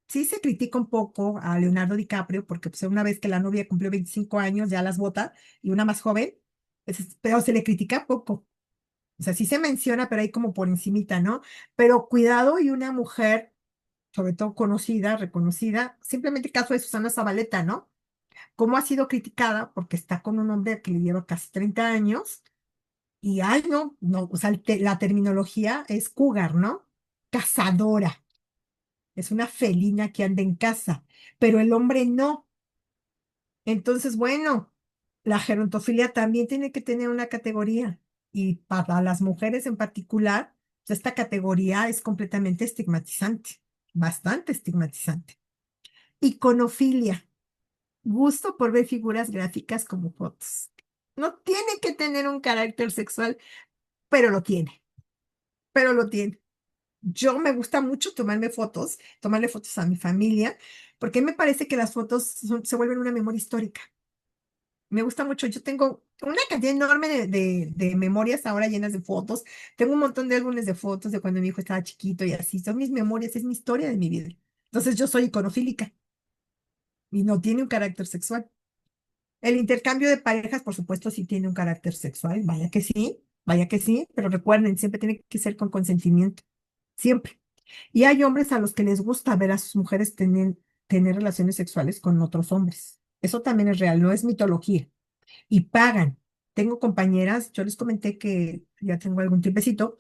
sí se critica un poco a Leonardo DiCaprio, porque pues, una vez que la novia cumplió 25 años, ya las bota, y una más joven, pero se le critica poco. O sea, sí se menciona, pero ahí como por encimita, ¿no? Pero cuidado y una mujer, sobre todo conocida, reconocida, simplemente el caso de Susana Zabaleta, ¿no? Cómo ha sido criticada porque está con un hombre que le lleva casi 30 años, y ay, no, no, o sea, la terminología es cougar, ¿no? Cazadora. Es una felina que anda en casa, pero el hombre no. Entonces, bueno, la gerontofilia también tiene que tener una categoría y para las mujeres en particular, pues, esta categoría es completamente estigmatizante, bastante estigmatizante. Iconofilia, gusto por ver figuras gráficas como fotos. No tiene que tener un carácter sexual, pero lo tiene, pero lo tiene. Yo me gusta mucho tomarle fotos a mi familia, porque me parece que las fotos se vuelven una memoria histórica. Me gusta mucho. Yo tengo una cantidad enorme de memorias ahora llenas de fotos. Tengo un montón de álbumes de fotos de cuando mi hijo estaba chiquito y así. Son mis memorias, es mi historia de mi vida. Entonces yo soy iconofílica y no tiene un carácter sexual. El intercambio de parejas, por supuesto, sí tiene un carácter sexual. Vaya que sí, pero recuerden, siempre tiene que ser con consentimiento. Siempre. Y hay hombres a los que les gusta ver a sus mujeres tener relaciones sexuales con otros hombres. Eso también es real, no es mitología. Y pagan. Tengo compañeras, yo les comenté que ya tengo algún tiempecito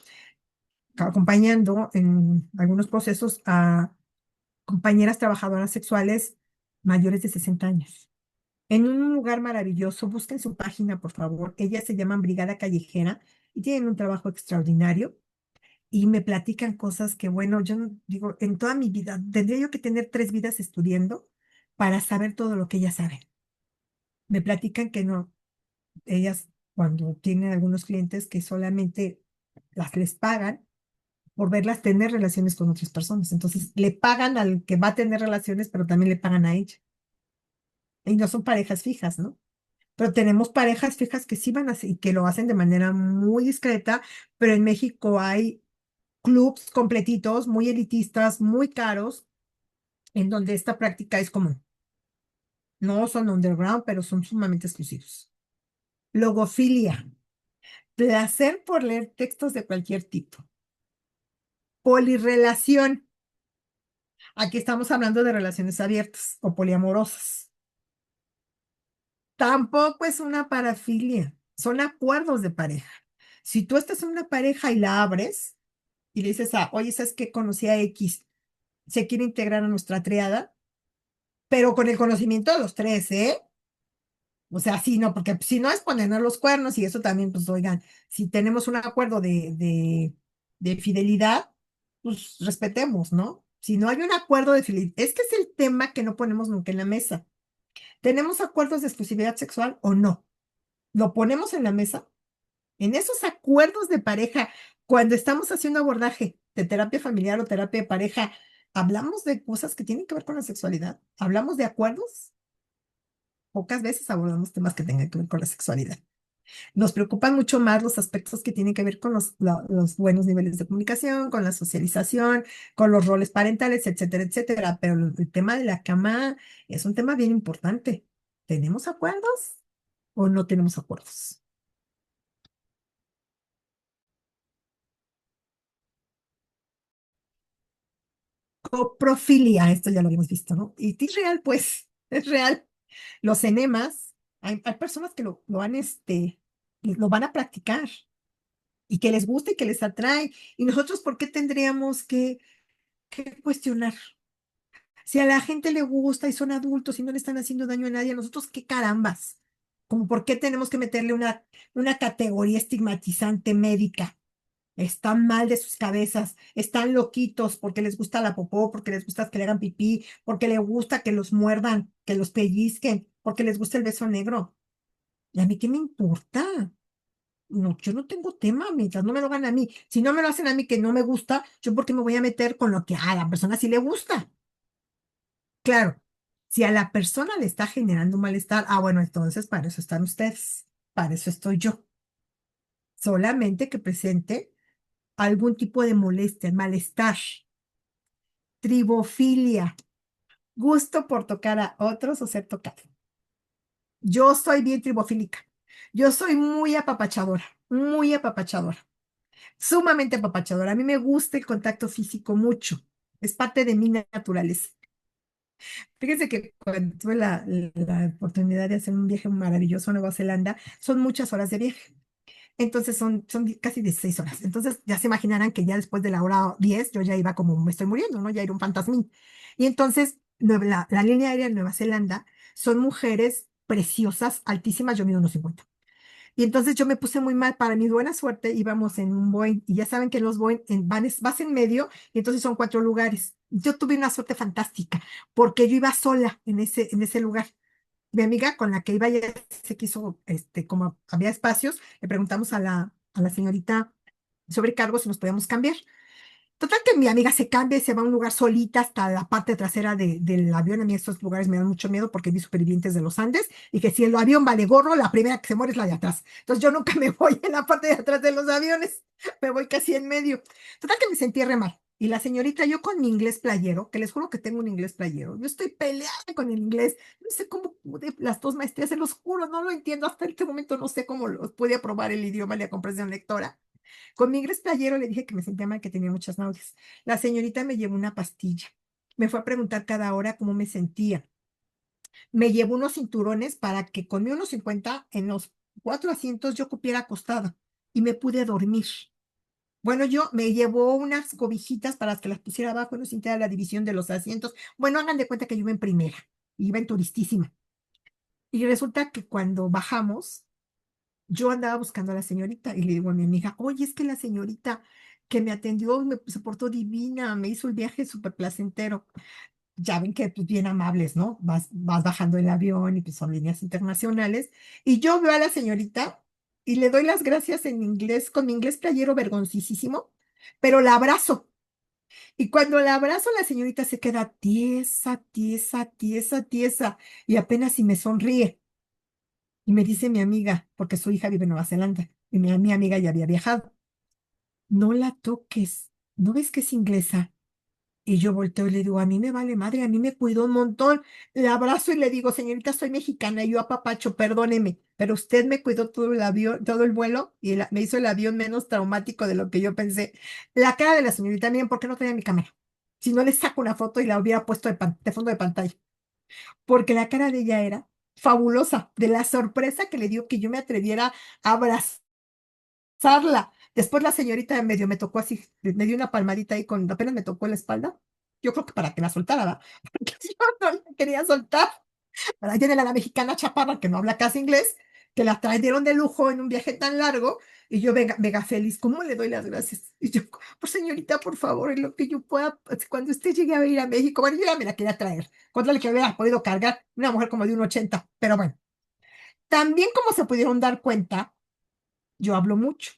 acompañando en algunos procesos a compañeras trabajadoras sexuales mayores de 60 años. En un lugar maravilloso, busquen su página, por favor. Ellas se llaman Brigada Callejera y tienen un trabajo extraordinario y me platican cosas que, bueno, yo digo, en toda mi vida, tendría yo que tener 3 vidas estudiando para saber todo lo que ellas saben. Me platican que no, ellas cuando tienen algunos clientes que solamente les pagan por verlas tener relaciones con otras personas. Entonces, le pagan al que va a tener relaciones, pero también le pagan a ella. Y no son parejas fijas, ¿no? Pero tenemos parejas fijas que sí van a y que lo hacen de manera muy discreta, pero en México hay clubs completitos, muy elitistas, muy caros, en donde esta práctica es común. No son underground, pero son sumamente exclusivos. Logofilia, placer por leer textos de cualquier tipo. Polirrelación, aquí estamos hablando de relaciones abiertas o poliamorosas. Tampoco es una parafilia, son acuerdos de pareja. Si tú estás en una pareja y la abres y le dices, oye, ¿sabes qué? Conocí a X, se quiere integrar a nuestra triada, pero con el conocimiento de los tres, ¿eh? O sea, sí, no, porque si no es ponernos los cuernos y eso también, pues, oigan, si tenemos un acuerdo de fidelidad, pues respetemos, ¿no? Si no hay un acuerdo de fidelidad, es que es el tema que no ponemos nunca en la mesa. ¿Tenemos acuerdos de exclusividad sexual o no? ¿Lo ponemos en la mesa? En esos acuerdos de pareja, cuando estamos haciendo abordaje de terapia familiar o terapia de pareja, ¿hablamos de cosas que tienen que ver con la sexualidad? ¿Hablamos de acuerdos? Pocas veces abordamos temas que tengan que ver con la sexualidad. Nos preocupan mucho más los aspectos que tienen que ver con los buenos niveles de comunicación, con la socialización, con los roles parentales, etcétera, etcétera. Pero el tema de la cama es un tema bien importante. ¿Tenemos acuerdos o no tenemos acuerdos? coprofilia, esto ya lo habíamos visto, ¿no? Y es real, pues, es real. Los enemas, hay personas que lo van a practicar y que les gusta y que les atrae. ¿Y nosotros por qué tendríamos que cuestionar? Si a la gente le gusta y son adultos y no le están haciendo daño a nadie, ¿a nosotros qué carambas? Como por qué tenemos que meterle una categoría estigmatizante médica. Están mal de sus cabezas, están loquitos porque les gusta la popó, porque les gusta que le hagan pipí, porque les gusta que los muerdan, que los pellizquen, porque les gusta el beso negro. ¿Y a mí qué me importa? No, yo no tengo tema mientras no me lo hagan a mí. Si no me lo hacen a mí que no me gusta, yo por qué me voy a meter con lo que a la persona sí le gusta. Claro, si a la persona le está generando malestar, bueno, entonces para eso están ustedes, para eso estoy yo. Solamente que presente algún tipo de molestia, malestar, tribofilia, gusto por tocar a otros o ser tocado. Yo soy bien tribofílica. Yo soy muy apapachadora, sumamente apapachadora. A mí me gusta el contacto físico mucho. Es parte de mi naturaleza. Fíjense que cuando tuve la oportunidad de hacer un viaje maravilloso a Nueva Zelanda, son muchas horas de viaje. Entonces son casi 16 horas. Entonces ya se imaginarán que ya después de la hora 10 yo ya iba como me estoy muriendo, ¿no? Ya era un fantasmín. Y entonces la línea aérea de Nueva Zelanda son mujeres preciosas, altísimas, yo mido unos 50. Y entonces yo me puse muy mal, para mi buena suerte íbamos en un Boeing y ya saben que los Boeing vas en medio y entonces son 4 lugares. Yo tuve una suerte fantástica porque yo iba sola en ese lugar. Mi amiga con la que iba ya se quiso, como había espacios, le preguntamos a la señorita sobrecargo si nos podíamos cambiar. Total que mi amiga se cambia y se va a un lugar solita hasta la parte trasera del avión. A mí estos lugares me dan mucho miedo porque vi supervivientes de los Andes y que si el avión vale gorro, la primera que se muere es la de atrás. Entonces yo nunca me voy en la parte de atrás de los aviones, me voy casi en medio. Total que me sentí re mal. Y la señorita, yo con mi inglés playero, que les juro que tengo un inglés playero, yo estoy peleada con el inglés, no sé cómo pude las 2 maestrías, se los juro, no lo entiendo, hasta este momento no sé cómo los pude aprobar el idioma, la comprensión lectora. Con mi inglés playero le dije que me sentía mal, que tenía muchas náuseas. La señorita me llevó una pastilla. Me fue a preguntar cada hora cómo me sentía. Me llevó unos cinturones para que con mi 1,50 en los 4 asientos yo cupiera acostada y me pude dormir. Bueno, yo me llevó unas cobijitas para que las pusiera abajo y no sintiera la división de los asientos. Bueno, hagan de cuenta que yo iba en primera, iba en turistísima. Y resulta que cuando bajamos, yo andaba buscando a la señorita y le digo a mi amiga, oye, es que la señorita que me atendió se portó divina, me hizo el viaje súper placentero. Ya ven que pues bien amables, ¿no? Vas bajando el avión y pues son líneas internacionales. Y yo veo a la señorita y le doy las gracias en inglés, con mi inglés playero vergonzosísimo, pero la abrazo. Y cuando la abrazo, la señorita se queda tiesa, tiesa, tiesa, tiesa y apenas si me sonríe. Y me dice mi amiga, porque su hija vive en Nueva Zelanda, y mi amiga ya había viajado, no la toques, ¿no ves que es inglesa? Y yo volteo y le digo, a mí me vale madre, a mí me cuidó un montón. La abrazo y le digo, señorita, soy mexicana, y yo apapacho, perdóneme, pero usted me cuidó todo el avión, todo el vuelo, y me hizo el avión menos traumático de lo que yo pensé. La cara de la señorita, miren, ¿por qué no tenía mi cámara? Si no le saco una foto y la hubiera puesto de fondo de pantalla, porque la cara de ella era fabulosa, de la sorpresa que le dio que yo me atreviera a abrazarla. Después la señorita medio me tocó así, me dio una palmadita ahí con, apenas me tocó la espalda. Yo creo que para que la soltara, ¿verdad? Porque yo no la quería soltar. Para allá la mexicana chaparra que no habla casi inglés, que la trajeron de lujo en un viaje tan largo, y yo mega feliz, ¿cómo le doy las gracias? Y yo, por señorita, por favor, en lo que yo pueda, pues, cuando usted llegue a ir a México, bueno, yo ya me la quería traer, cuando le que hubiera podido cargar, una mujer como de 1,80, pero bueno, también como se pudieron dar cuenta, yo hablo mucho,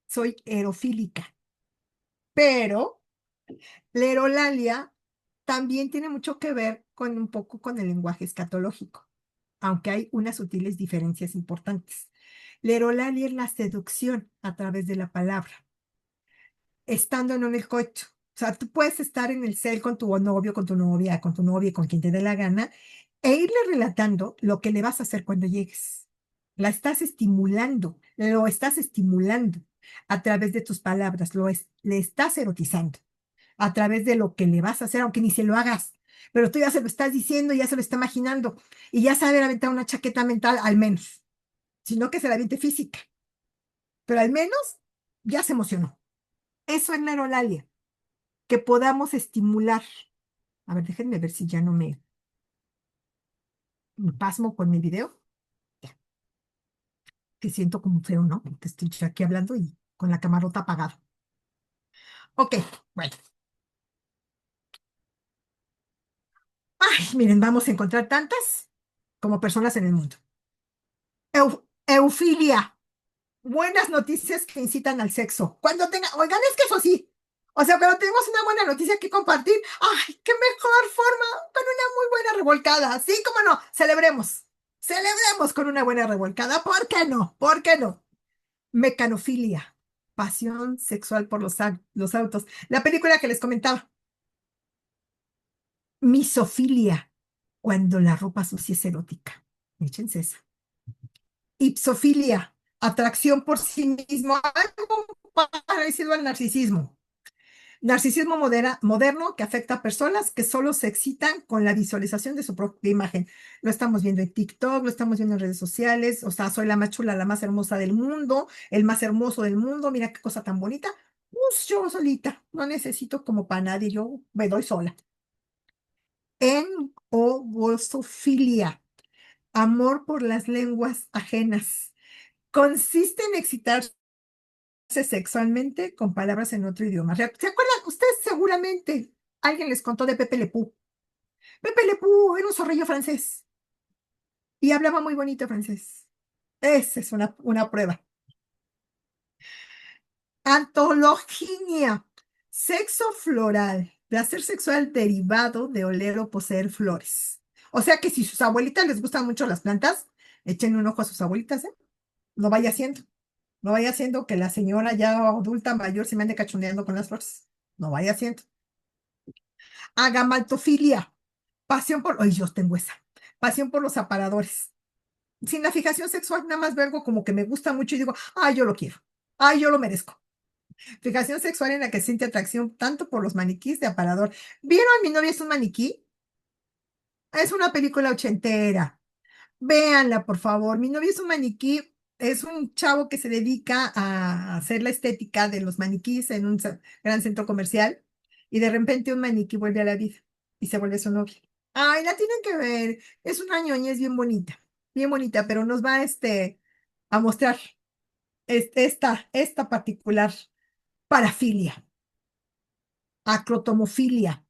soy erofílica, pero la erolalia también tiene mucho que ver con un poco con el lenguaje escatológico, aunque hay unas sutiles diferencias importantes. La erolalia es la seducción a través de la palabra, estando en el coito. O sea, tú puedes estar en el cel con tu novio, con tu novia, con tu novia, con quien te dé la gana, e irle relatando lo que le vas a hacer cuando llegues. La estás estimulando, lo estás estimulando a través de tus palabras, le estás erotizando. a través de lo que le vas a hacer, aunque ni se lo hagas. Pero tú ya se lo estás diciendo, ya se lo está imaginando y ya sabe aventar una chaqueta mental al menos, sino que se la aviente física, pero al menos ya se emocionó. Eso es neurolalia, que podamos estimular. A ver, déjenme ver si ya no me pasmo con mi video, que siento como feo, ¿no? Que estoy aquí hablando y con la camarota apagada. Ok, bueno. Ay, miren, vamos a encontrar tantas como personas en el mundo. Eufilia. Buenas noticias que incitan al sexo. Oigan, es que eso sí. O sea, cuando tenemos una buena noticia que compartir, ¡ay, qué mejor forma! Con una muy buena revolcada. Sí, cómo no, celebremos. Celebremos con una buena revolcada. ¿Por qué no? ¿Por qué no? Mecanofilia. Pasión sexual por los autos. La película que les comentaba. Misofilia. Cuando la ropa sucia es erótica. Échense esa. Ipsofilia, atracción por sí mismo, algo parecido al narcisismo. Narcisismo moderno que afecta a personas que solo se excitan con la visualización de su propia imagen. Lo estamos viendo en TikTok, lo estamos viendo en redes sociales. O sea, soy la más chula, la más hermosa del mundo, el más hermoso del mundo. Mira qué cosa tan bonita. Pues yo solita, no necesito como para nadie, yo me doy sola. Gozofilia, amor por las lenguas ajenas. Consiste en excitarse sexualmente con palabras en otro idioma. ¿Se acuerdan? Ustedes seguramente, alguien les contó de Pepe Le Pew. Pepe Le Pew era un zorrillo francés y hablaba muy bonito francés. Esa es una prueba. Antologinia, sexo floral, placer sexual derivado de oler o poseer flores. O sea que si sus abuelitas les gustan mucho las plantas, echen un ojo a sus abuelitas, ¿eh? No vaya haciendo. No vaya haciendo que la señora ya adulta mayor se me ande cachondeando con las flores. No vaya haciendo. Agamaltofilia. Pasión por. Ay, yo tengo esa. Pasión por los aparadores. Sin la fijación sexual, nada más veo algo como que me gusta mucho y digo, ay, yo lo quiero. Ay, yo lo merezco. Fijación sexual en la que siente atracción tanto por los maniquís de aparador. ¿Vieron Mi novia es un maniquí? Es una película ochentera. Véanla, por favor. Mi novio es un maniquí. Es un chavo que se dedica a hacer la estética de los maniquís en un gran centro comercial y de repente un maniquí vuelve a la vida y se vuelve su novia. Ay, la tienen que ver. Es una ñoñez bien bonita, pero nos va a mostrar esta particular parafilia, acrotomofilia.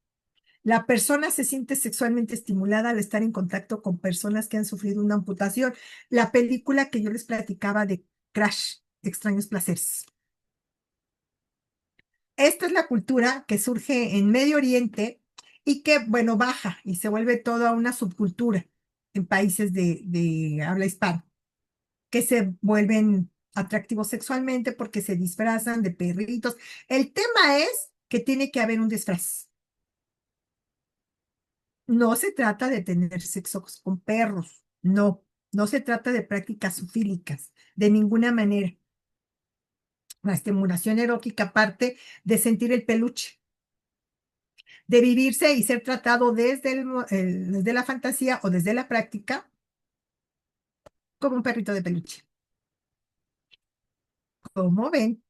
La persona se siente sexualmente estimulada al estar en contacto con personas que han sufrido una amputación. La película que yo les platicaba de Crash, Extraños Placeres. Esta es la cultura que surge en Medio Oriente y que, bueno, baja y se vuelve toda una subcultura en países de habla hispana, que se vuelven atractivos sexualmente porque se disfrazan de perritos. El tema es que tiene que haber un disfraz. No se trata de tener sexo con perros, no se trata de prácticas zoofílicas, de ninguna manera. La estimulación erótica parte de sentir el peluche, de vivirse y ser tratado desde la fantasía o desde la práctica como un perrito de peluche. ¿Cómo ven?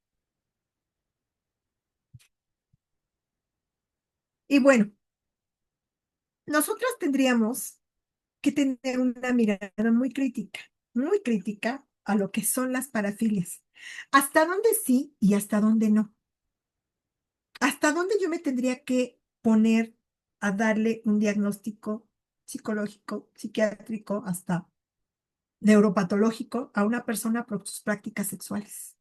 Y bueno, nosotros tendríamos que tener una mirada muy crítica a lo que son las parafilias. ¿Hasta dónde sí y hasta dónde no? ¿Hasta dónde yo me tendría que poner a darle un diagnóstico psicológico, psiquiátrico, hasta neuropatológico a una persona por sus prácticas sexuales?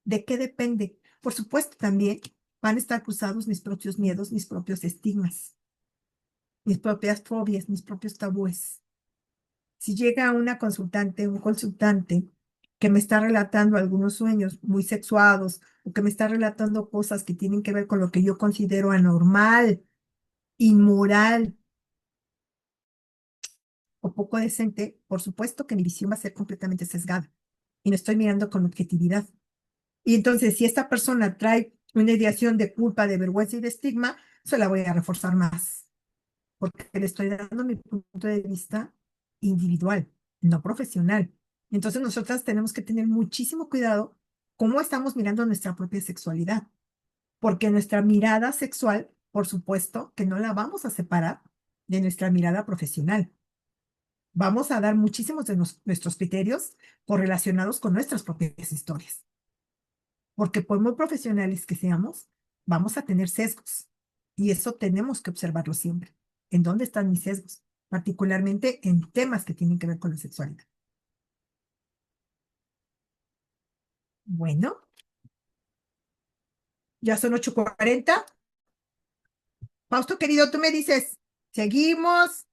¿De qué depende? Por supuesto, también van a estar cruzados mis propios miedos, mis propios estigmas, mis propias fobias, mis propios tabúes. Si llega una consultante, un consultante que me está relatando algunos sueños muy sexuados o que me está relatando cosas que tienen que ver con lo que yo considero anormal, inmoral o poco decente, por supuesto que mi visión va a ser completamente sesgada y no estoy mirando con objetividad. Y entonces, si esta persona trae una ideación de culpa, de vergüenza y de estigma, se la voy a reforzar más, porque le estoy dando mi punto de vista individual, no profesional. Entonces nosotras tenemos que tener muchísimo cuidado cómo estamos mirando nuestra propia sexualidad, porque nuestra mirada sexual, por supuesto, que no la vamos a separar de nuestra mirada profesional. Vamos a dar muchísimos de nuestros criterios correlacionados con nuestras propias historias, porque por muy profesionales que seamos, vamos a tener sesgos y eso tenemos que observarlo siempre. ¿En dónde están mis sesgos? Particularmente en temas que tienen que ver con la sexualidad. Bueno, ya son 8:40. Fausto, querido, tú me dices, ¿seguimos?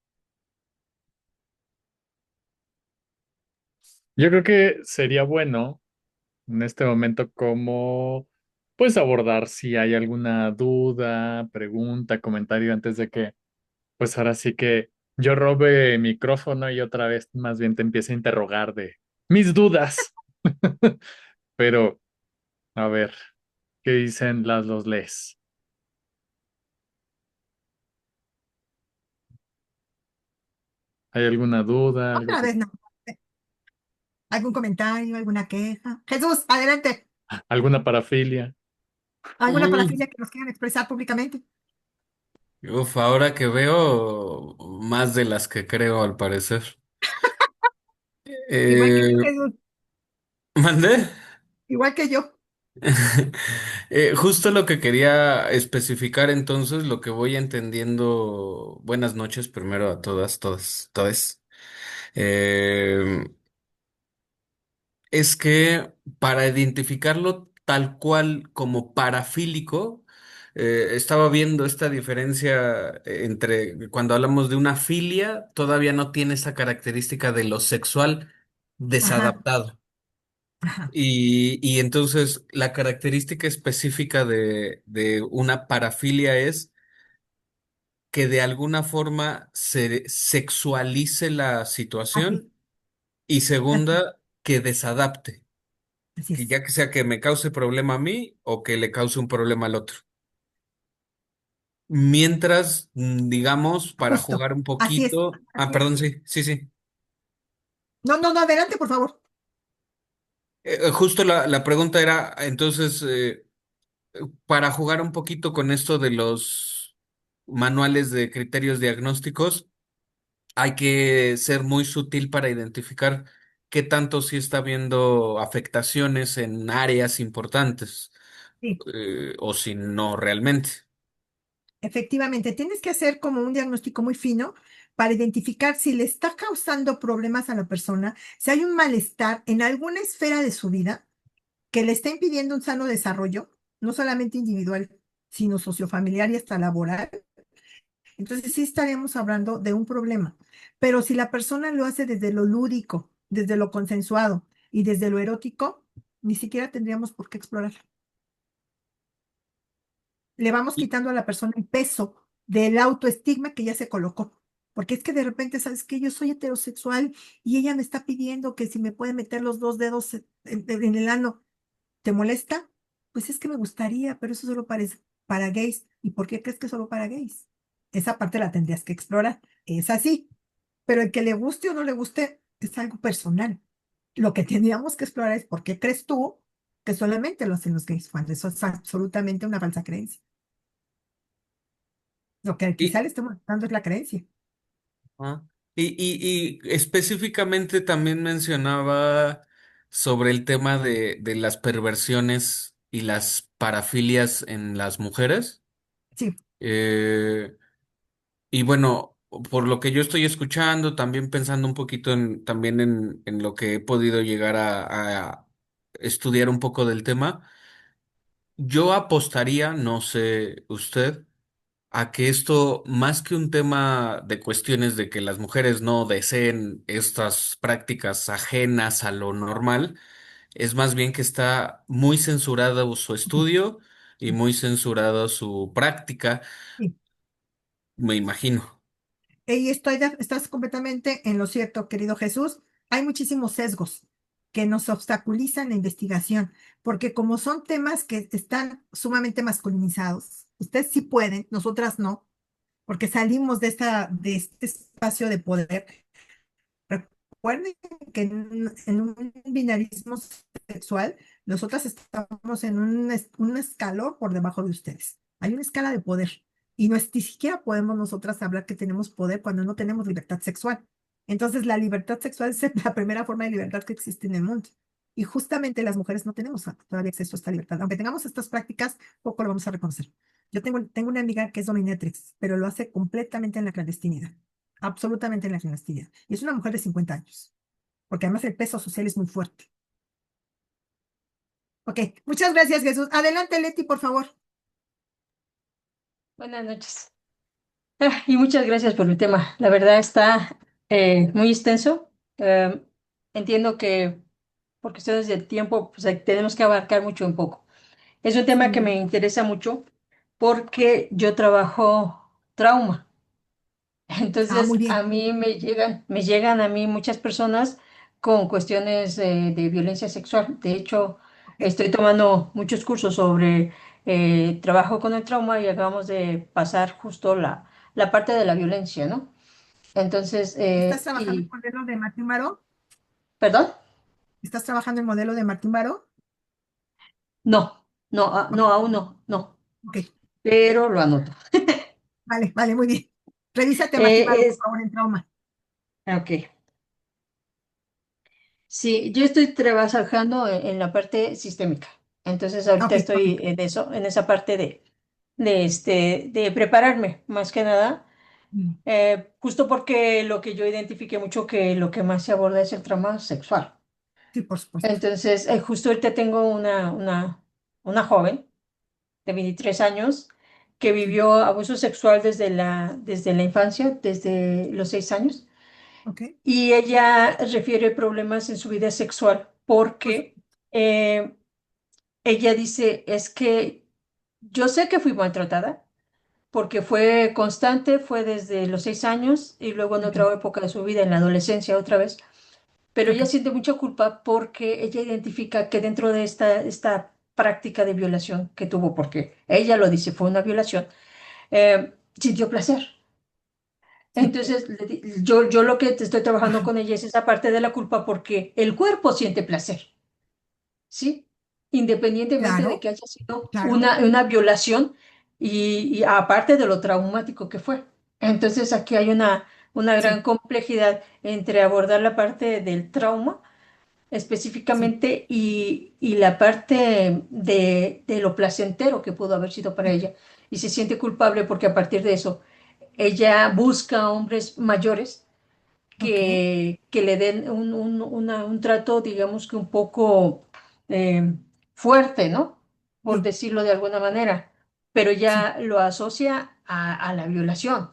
Yo creo que sería bueno en este momento como pues abordar si hay alguna duda, pregunta, comentario antes de que pues ahora sí que yo robe el micrófono y otra vez más bien te empiece a interrogar de mis dudas. Pero a ver, ¿qué dicen las los les? ¿Hay alguna duda, algo Otra que vez no. ¿Algún comentario, alguna queja? Jesús, adelante. alguna parafilia? ¿Alguna Mm, parafilia que nos quieran expresar públicamente? uf, ahora que veo más de las que creo al parecer. Igual que tú, Eh, Jesús, ¿Mandé? igual que yo. Justo lo que quería especificar entonces, lo que voy entendiendo. Buenas noches primero a todas, todas, todes. Eh, es que para identificarlo tal cual como parafílico, estaba viendo esta diferencia entre cuando hablamos de una filia, todavía no tiene esa característica de lo sexual Ajá, desadaptado. ajá, Y entonces la característica específica de una parafilia es que de alguna forma se sexualice la así, situación y así, segunda, que desadapte, así que es. ya que sea que me cause problema a mí o que le cause un problema al otro. Mientras, digamos, para Justo, jugar un así es, poquito, así es. perdón, sí, sí, sí. No, no, no, adelante, por favor. Justo la pregunta era, entonces, para jugar un poquito con esto de los manuales de criterios diagnósticos, hay que ser muy sutil para identificar qué tanto sí está habiendo afectaciones en áreas importantes, Sí, o si no realmente. efectivamente, tienes que hacer como un diagnóstico muy fino para identificar si le está causando problemas a la persona, si hay un malestar en alguna esfera de su vida que le está impidiendo un sano desarrollo, no solamente individual, sino sociofamiliar y hasta laboral. Entonces sí estaríamos hablando de un problema. Pero si la persona lo hace desde lo lúdico, desde lo consensuado y desde lo erótico, ni siquiera tendríamos por qué explorar. Le vamos Y- quitando a la persona el peso del autoestigma que ya se colocó. Porque es que de repente, ¿sabes que yo soy heterosexual y ella me está pidiendo que si me puede meter los dos dedos en el ano? ¿Te molesta? Pues es que me gustaría, pero eso solo para gays. ¿Y por qué crees que es solo para gays? Esa parte la tendrías que explorar. Es así. Pero el que le guste o no le guste es algo personal. Lo que tendríamos que explorar es por qué crees tú que solamente lo hacen los gays, cuando eso es absolutamente una falsa creencia. Lo que y- quizá le estemos dando es la creencia. ah, y específicamente también mencionaba sobre el tema de las perversiones y las parafilias en las mujeres. Sí, Eh, y bueno, por lo que yo estoy escuchando, también pensando un poquito también en lo que he podido llegar a estudiar un poco del tema, yo apostaría, no sé usted, a que esto, más que un tema de cuestiones de que las mujeres no deseen estas prácticas ajenas a lo normal, es más bien que está muy censurado su estudio y muy censurada su práctica, sí. me imagino. Y estás completamente en lo cierto, querido Jesús. Hay muchísimos sesgos. que nos obstaculizan la investigación, porque como son temas que están sumamente masculinizados, ustedes sí pueden, nosotras no, porque salimos de este espacio de poder. Recuerden que en un binarismo sexual, nosotras estamos en un escalón por debajo de ustedes. Hay una escala de poder. Y no es, ni siquiera podemos nosotras hablar que tenemos poder cuando no tenemos libertad sexual. Entonces, la libertad sexual es la primera forma de libertad que existe en el mundo. Y justamente las mujeres no tenemos todavía acceso a esta libertad. Aunque tengamos estas prácticas, poco lo vamos a reconocer. Yo tengo una amiga que es dominatrix, pero lo hace completamente en la clandestinidad. Absolutamente en la clandestinidad. Y es una mujer de 50 años, porque además el peso social es muy fuerte. Ok, muchas gracias, Jesús. Adelante, Leti, por favor. Buenas noches. Y muchas gracias por el tema. La verdad está muy extenso. Entiendo que por cuestiones de tiempo, pues tenemos que abarcar mucho en poco. Es un tema que Sí. me interesa mucho porque yo trabajo trauma. Muy Entonces, a bien. mí me llegan a mí muchas personas con cuestiones de violencia sexual. De hecho, Ok. estoy tomando muchos cursos sobre trabajo con el trauma y acabamos de pasar justo la parte de la violencia, ¿no? Entonces, ¿Estás trabajando el modelo de Martín Baró? ¿perdón? ¿Estás trabajando el modelo de Martín Baró? No, no, Ok, no, aún no, no, ok. pero lo anoto. Vale, vale, muy bien. Revísate a Martín Baró, por Es, favor, en trauma. ok. Sí, yo estoy trabajando en la parte sistémica. Entonces ahorita Ok, ok. estoy en eso, en esa parte de prepararme, más que nada, Mm. justo porque lo que yo identifiqué mucho que lo que más se aborda es el trauma sexual. Sí, por supuesto. Entonces, justo ahorita tengo una joven de 23 años que Sí, vivió abuso sexual desde la infancia, desde los 6 años. ok. Y ella refiere problemas en su vida sexual Por su- porque eh, ella dice, es que yo sé que fui maltratada porque fue constante, fue desde los 6 años y luego en Ok, otra época de su vida, en la adolescencia otra vez, pero ok. ella siente mucha culpa porque ella identifica que dentro de esta práctica de violación que tuvo, porque ella lo dice, fue una violación, sintió placer. Sí, Entonces, yo lo que te estoy trabajando ajá. con ella es esa parte de la culpa porque el cuerpo siente placer, ¿sí? Independientemente de Claro, que haya sido claro. una violación y aparte de lo traumático que fue. Entonces, aquí hay una gran Sí, complejidad entre abordar la parte del trauma sí, específicamente y la parte de lo placentero que pudo haber sido para sí. ella. Y se siente culpable porque a partir de eso ella busca a hombres mayores Ok, que le den un trato, digamos que un poco eh, fuerte, ¿no? Por sí, decirlo de alguna manera, pero sí. ya lo asocia a la violación.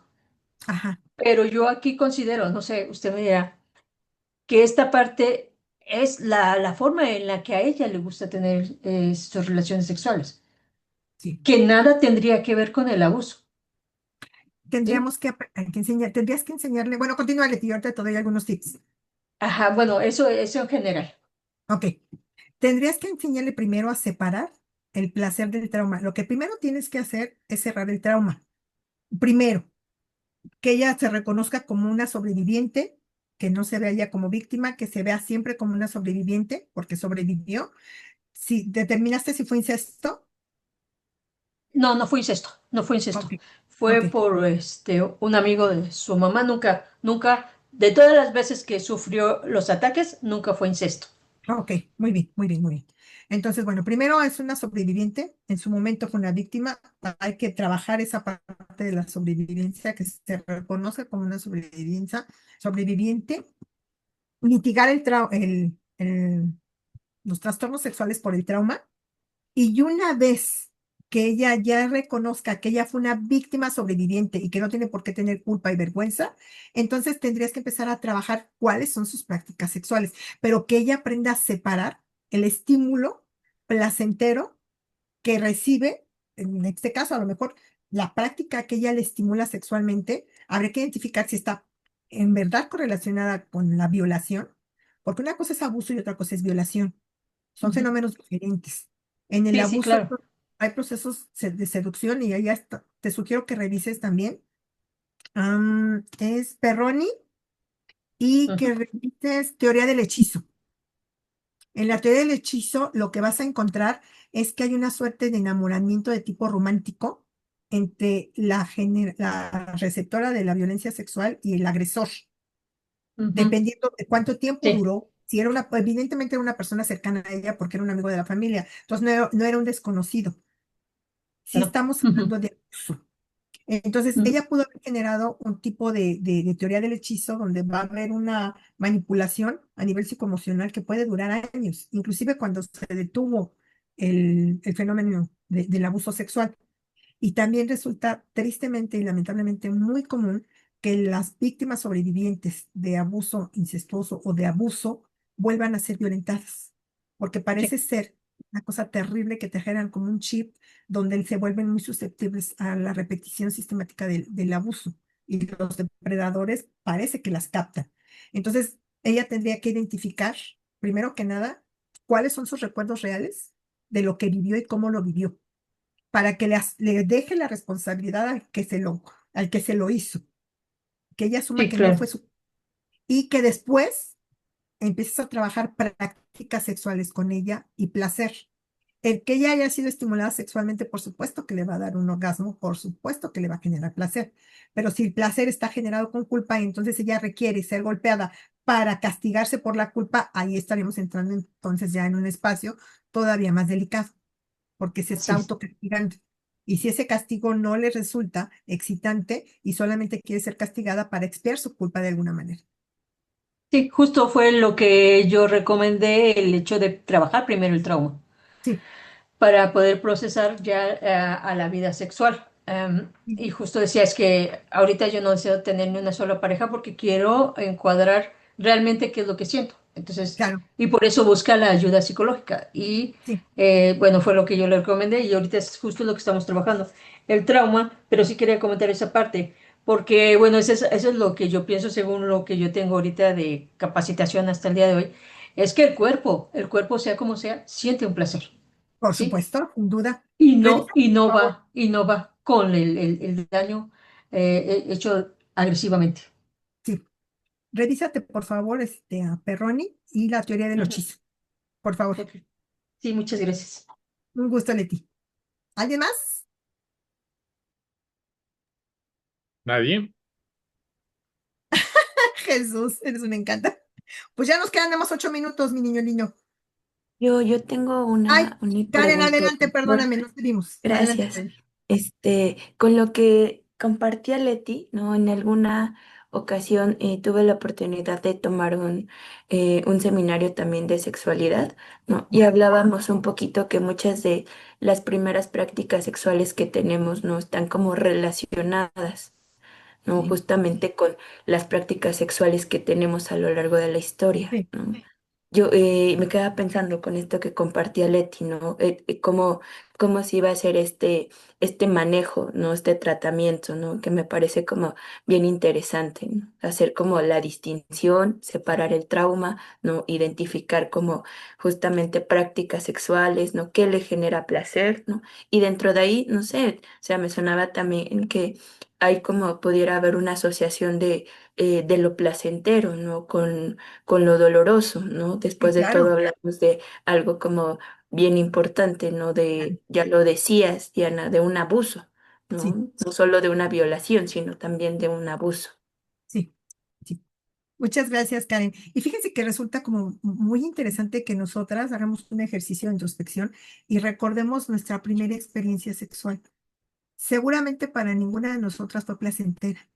Ajá. Pero yo aquí considero, no sé, usted me dirá, que esta parte es la forma en la que a ella le gusta tener sus relaciones sexuales, Sí. que nada tendría que ver con el abuso, ¿sí? Tendrías que enseñarle, bueno, continúa, Leti, ahorita te doy algunos tips. Ajá, bueno, eso en general. Ok, tendrías que enseñarle primero a separar el placer del trauma. Lo que primero tienes que hacer es cerrar el trauma. Primero, que ella se reconozca como una sobreviviente, que no se vea ella como víctima, que se vea siempre como una sobreviviente, porque sobrevivió. Si determinaste si fue incesto, No, no fue incesto, no fue incesto. ok, ok, Fue por un amigo de su mamá, nunca, nunca, de todas las veces que sufrió los ataques, nunca fue incesto. ok, muy bien, muy bien, muy bien. Entonces, bueno, primero es una sobreviviente, en su momento fue una víctima, hay que trabajar esa parte de la sobrevivencia que se reconoce como una sobreviviente, mitigar los trastornos sexuales por el trauma. Y una vez que ella ya reconozca que ella fue una víctima sobreviviente y que no tiene por qué tener culpa y vergüenza, entonces tendrías que empezar a trabajar cuáles son sus prácticas sexuales, pero que ella aprenda a separar el estímulo placentero que recibe, en este caso a lo mejor la práctica que ella le estimula sexualmente, habría que identificar si está en verdad correlacionada con la violación porque una cosa es abuso y otra cosa es violación. Son Ujú. fenómenos diferentes. En el Sí, sí, abuso claro. hay procesos de seducción y ahí te sugiero que revises también. Es Perroni y Ujú. que revises teoría del hechizo. En la teoría del hechizo, lo que vas a encontrar es que hay una suerte de enamoramiento de tipo romántico entre la receptora de la violencia sexual y el agresor, Ujú. dependiendo de cuánto tiempo Sí, duró. Si era evidentemente era una persona cercana a ella porque era un amigo de la familia, entonces no era un desconocido. Si no. estamos Ujú. hablando de abuso. Entonces, Ujú. ella pudo haber generado un tipo de teoría del hechizo donde va a haber una manipulación a nivel psicoemocional que puede durar años, inclusive cuando se detuvo el fenómeno del abuso sexual. Y también resulta tristemente y lamentablemente muy común que las víctimas sobrevivientes de abuso incestuoso o de abuso vuelvan a ser violentadas, porque Sí, parece ser una cosa terrible que te generan como un chip donde se vuelven muy susceptibles a la repetición sistemática del abuso y los depredadores parece que las captan. Entonces, ella tendría que identificar, primero que nada, cuáles son sus recuerdos reales de lo que vivió y cómo lo vivió para que le deje la responsabilidad al que se lo hizo, que ella asuma sí, que no claro. fue y que después empieces a trabajar prácticas sexuales con ella y placer. El que ella haya sido estimulada sexualmente, por supuesto que le va a dar un orgasmo, por supuesto que le va a generar placer, pero si el placer está generado con culpa y entonces ella requiere ser golpeada para castigarse por la culpa, ahí estaremos entrando entonces ya en un espacio todavía más delicado porque se está Así es. autocastigando. Y si ese castigo no le resulta excitante y solamente quiere ser castigada para expiar su culpa de alguna manera. Sí, justo fue lo que yo recomendé, el hecho de trabajar primero el trauma, Sí, para poder procesar ya a la vida sexual. sí, Y justo decía, es que ahorita yo no deseo tener ni una sola pareja porque quiero encuadrar realmente qué es lo que siento. Entonces, claro, y por eso busca la ayuda psicológica. Y sí, bueno, fue lo que yo le recomendé y ahorita es justo lo que estamos trabajando. El trauma, pero sí quería comentar esa parte, porque bueno, eso es lo que yo pienso según lo que yo tengo ahorita de capacitación hasta el día de hoy, es que el cuerpo sea como sea, siente un placer. por ¿Sí? supuesto, sin duda. Y no, Revisa, y por no favor, va, y no va con el daño hecho agresivamente. sí, revísate, por favor, a Perroni y la teoría del Ujú. hechizo. Por favor, Ok. Sí, muchas gracias. un gusto, Leti. ¿Alguien más? ¿Nadie? Jesús, eres un encanta. Pues ya nos quedan nada más 8 minutos, mi niño lindo. Yo tengo Ay, una Karen, pregunta. adelante, Bueno, perdóname, nos pedimos. Adelante, gracias. Karen. Con lo que compartía Leti, ¿no? En alguna ocasión tuve la oportunidad de tomar un seminario también de sexualidad, ¿no? Y hablábamos un poquito que muchas de las primeras prácticas sexuales que tenemos no están como relacionadas, ¿no? Sí, Justamente con las prácticas sexuales que tenemos a lo largo de la historia, sí, ¿no? Yo me quedaba pensando con esto que compartía Leti, ¿no? Cómo se iba a hacer este manejo, ¿no? Este tratamiento, ¿no? Que me parece como bien interesante, ¿no? Hacer como la distinción, separar el trauma, ¿no? Identificar como justamente prácticas sexuales, ¿no? ¿Qué le genera placer, ¿no? Y dentro de ahí, no sé, o sea, me sonaba también que hay como pudiera haber una asociación de lo placentero, ¿no? Con lo doloroso, ¿no? sí, Después de todo claro. hablamos de algo como bien importante, ¿no? Ya lo decías, Diana, de un abuso, Sí, ¿no? No solo de una violación, sino también de un abuso. sí, sí. Muchas gracias, Karen. Y fíjense que resulta como muy interesante que nosotras hagamos un ejercicio de introspección y recordemos nuestra primera experiencia sexual. Seguramente para ninguna de nosotras fue placentera,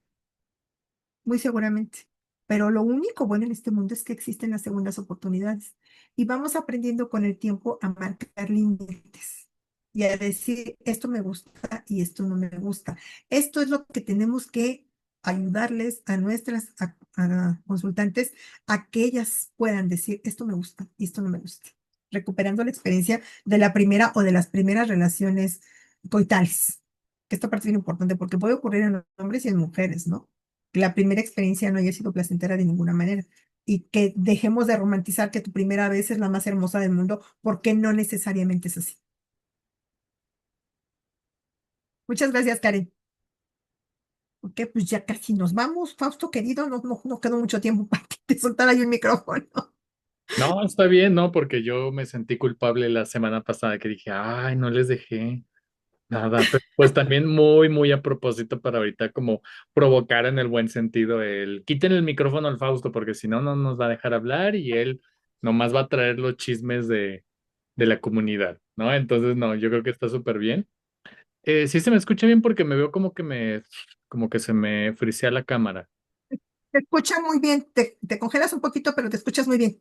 muy seguramente. Pero lo único bueno en este mundo es que existen las segundas oportunidades y vamos aprendiendo con el tiempo a marcar límites y a decir, esto me gusta y esto no me gusta. Esto es lo que tenemos que ayudarles a nuestras a consultantes a que ellas puedan decir, esto me gusta y esto no me gusta, recuperando la experiencia de la primera o de las primeras relaciones coitales. Que esta parte es bien importante porque puede ocurrir en hombres y en mujeres, ¿no? Que la primera experiencia no haya sido placentera de ninguna manera. y que dejemos de romantizar que tu primera vez es la más hermosa del mundo, porque no necesariamente es así. Muchas gracias, Karen. Ok, pues ya casi nos vamos, Fausto querido, no quedó mucho tiempo para que te soltara yo el micrófono. No, está bien, ¿no? Porque yo me sentí culpable la semana pasada que dije, ay, no les dejé nada, pero pues también muy a propósito para ahorita como provocar en el buen sentido el quiten el micrófono al Fausto porque si no, no nos va a dejar hablar y él nomás va a traer los chismes de la comunidad, ¿no? Entonces, no, yo creo que está súper bien. Sí se me escucha bien porque me veo como que se me frisea la cámara. Te escucha muy bien, te congelas un poquito, pero te escuchas muy bien.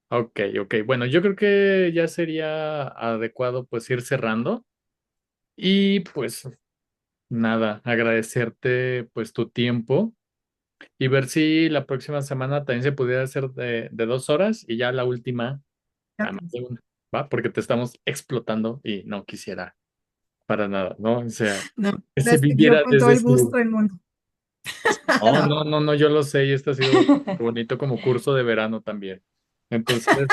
Ok, ok. Bueno, yo creo que ya sería adecuado pues ir cerrando y pues nada, agradecerte pues tu tiempo y ver si la próxima semana también se pudiera hacer de 2 horas y ya la última a más de una, ¿va? Porque te estamos explotando y no quisiera para nada, ¿no? O sea, No, que se gracias, yo viviera con todo desde el ese gusto lugar. del mundo. No, yo lo sé y este ha sido bonito como curso de verano también. Entonces,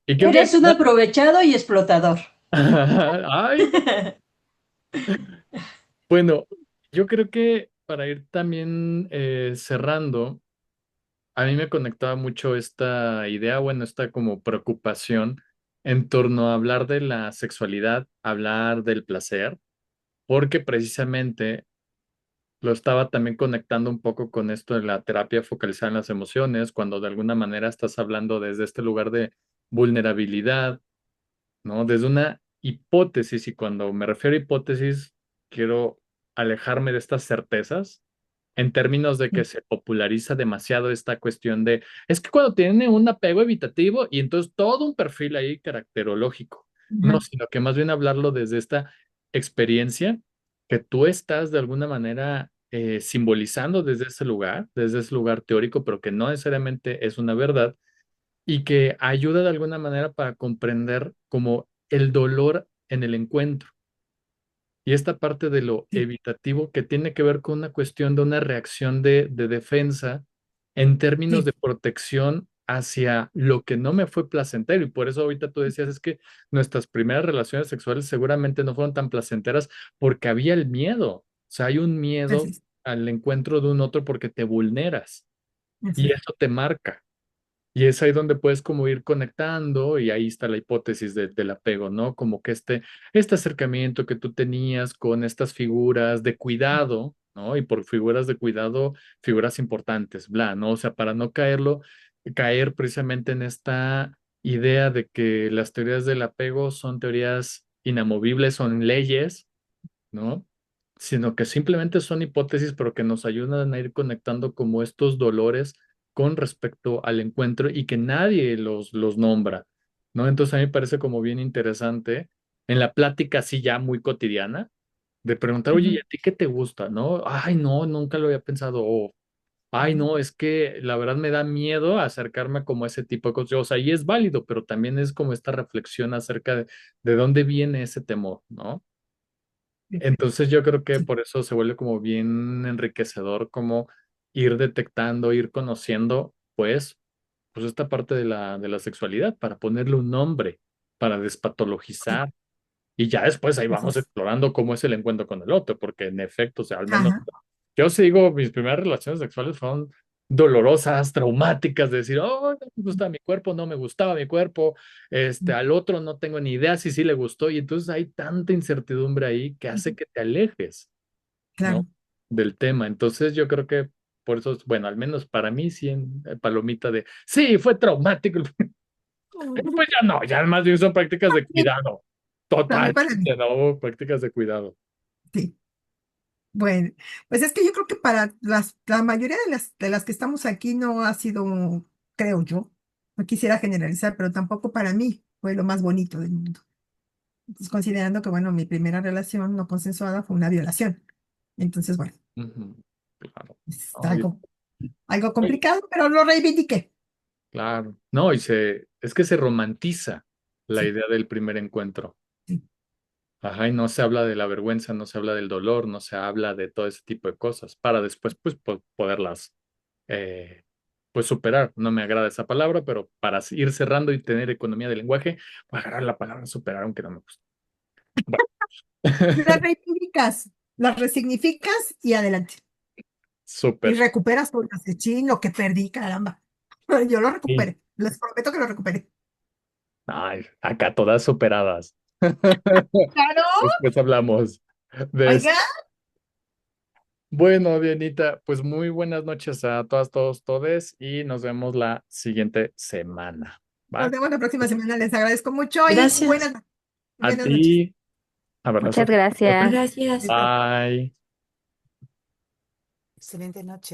y creo que, Eres un aprovechado y explotador. ay, bueno, yo creo que para ir también cerrando, a mí me conectaba mucho esta idea, bueno, esta como preocupación en torno a hablar de la sexualidad, hablar del placer, porque precisamente lo estaba también conectando un poco con esto de la terapia focalizada en las emociones, cuando de alguna manera estás hablando desde este lugar de vulnerabilidad, ¿no? Desde una hipótesis, y cuando me refiero a hipótesis, quiero alejarme de estas certezas en términos de que se populariza demasiado esta cuestión de, es que cuando tiene un apego evitativo y entonces todo un perfil ahí caracterológico, no, Ujú, sino que más bien hablarlo desde esta experiencia que tú estás de alguna manera simbolizando desde ese lugar teórico, pero que no necesariamente es una verdad y que ayuda de alguna manera para comprender como el dolor en el encuentro. Y esta parte de lo sí, evitativo que tiene que ver con una cuestión de una reacción de defensa en términos sí, de protección hacia lo que no me fue placentero. Y por eso ahorita tú decías, es que nuestras primeras relaciones sexuales seguramente no fueron tan placenteras porque había el miedo. O sea, hay un así miedo es, al encuentro de un otro porque te vulneras así y es. eso te marca. Y es ahí donde puedes como ir conectando y ahí está la hipótesis del apego, ¿no? Como que este acercamiento que tú tenías con estas figuras de cuidado, ¿no? Y por figuras de cuidado, figuras importantes, bla, ¿no? O sea, para no caer precisamente en esta idea de que las teorías del apego son teorías inamovibles, son leyes, ¿no? Sino que simplemente son hipótesis, pero que nos ayudan a ir conectando como estos dolores con respecto al encuentro y que nadie los nombra, ¿no? Entonces a mí me parece como bien interesante en la plática así ya muy cotidiana, de preguntar, oye, ¿y Ujú, a ti qué te gusta? ¿No? Ay, no, nunca lo había pensado. O, ay, no, es que la verdad me da miedo acercarme como a ese tipo de cosas. O sea, y es válido, pero también es como esta reflexión acerca de dónde viene ese temor, ¿no? sí, Entonces yo creo que sí, por eso se vuelve como bien enriquecedor como ir detectando, ir conociendo, pues esta parte de la sexualidad para ponerle un nombre, para sí, despatologizar. Y ya después ahí así vamos es. explorando cómo es el encuentro con el otro, porque en efecto, o sea, al menos Ajá, yo sí digo, mis primeras relaciones sexuales fueron dolorosas, traumáticas, de decir, oh, no me gusta mi cuerpo, no me gustaba mi cuerpo, al otro no tengo ni idea si sí le gustó, y entonces hay tanta incertidumbre ahí que hace ujú, que te alejes, ¿no? claro. Del tema. Entonces yo creo que por eso, bueno, al menos para mí sí, palomita de, sí, fue traumático. Pues ya no, ya más bien son prácticas de Sí, cuidado, también total, para mí, ¿no? Prácticas de cuidado. sí. Bueno, pues es que yo creo que para la mayoría de las que estamos aquí no ha sido, creo yo, no quisiera generalizar, pero tampoco para mí fue lo más bonito del mundo. Entonces, considerando que, bueno, mi primera relación no consensuada fue una violación. Entonces, bueno, Ujú, claro. está No, algo oye, complicado, pero lo reivindiqué. claro. No, es que se romantiza la Sí, idea del primer encuentro. sí, Ajá, y no se habla de la vergüenza, no se habla del dolor, no se habla de todo ese tipo de cosas para después, pues, poderlas eh, pues superar, no me agrada esa palabra, pero para ir cerrando y tener economía del lenguaje, voy a agarrar la palabra superar, aunque no me gusta. Bueno, Las reivindicas, las resignificas y adelante. Y súper. recuperas todo lo que perdí, caramba. Yo lo Sí. recuperé. Les prometo que lo recuperé. Ay, acá todas superadas. Claro, Después hablamos de eso. oiga, Bueno, Dianita, pues muy buenas noches a todas, todos, todes y nos vemos la siguiente semana. nos ¿Va? vemos la próxima semana. Les agradezco mucho y Gracias. A buenas noches. ti, Muchas abrazos. gracias. Gracias. Bye. Excelente noche.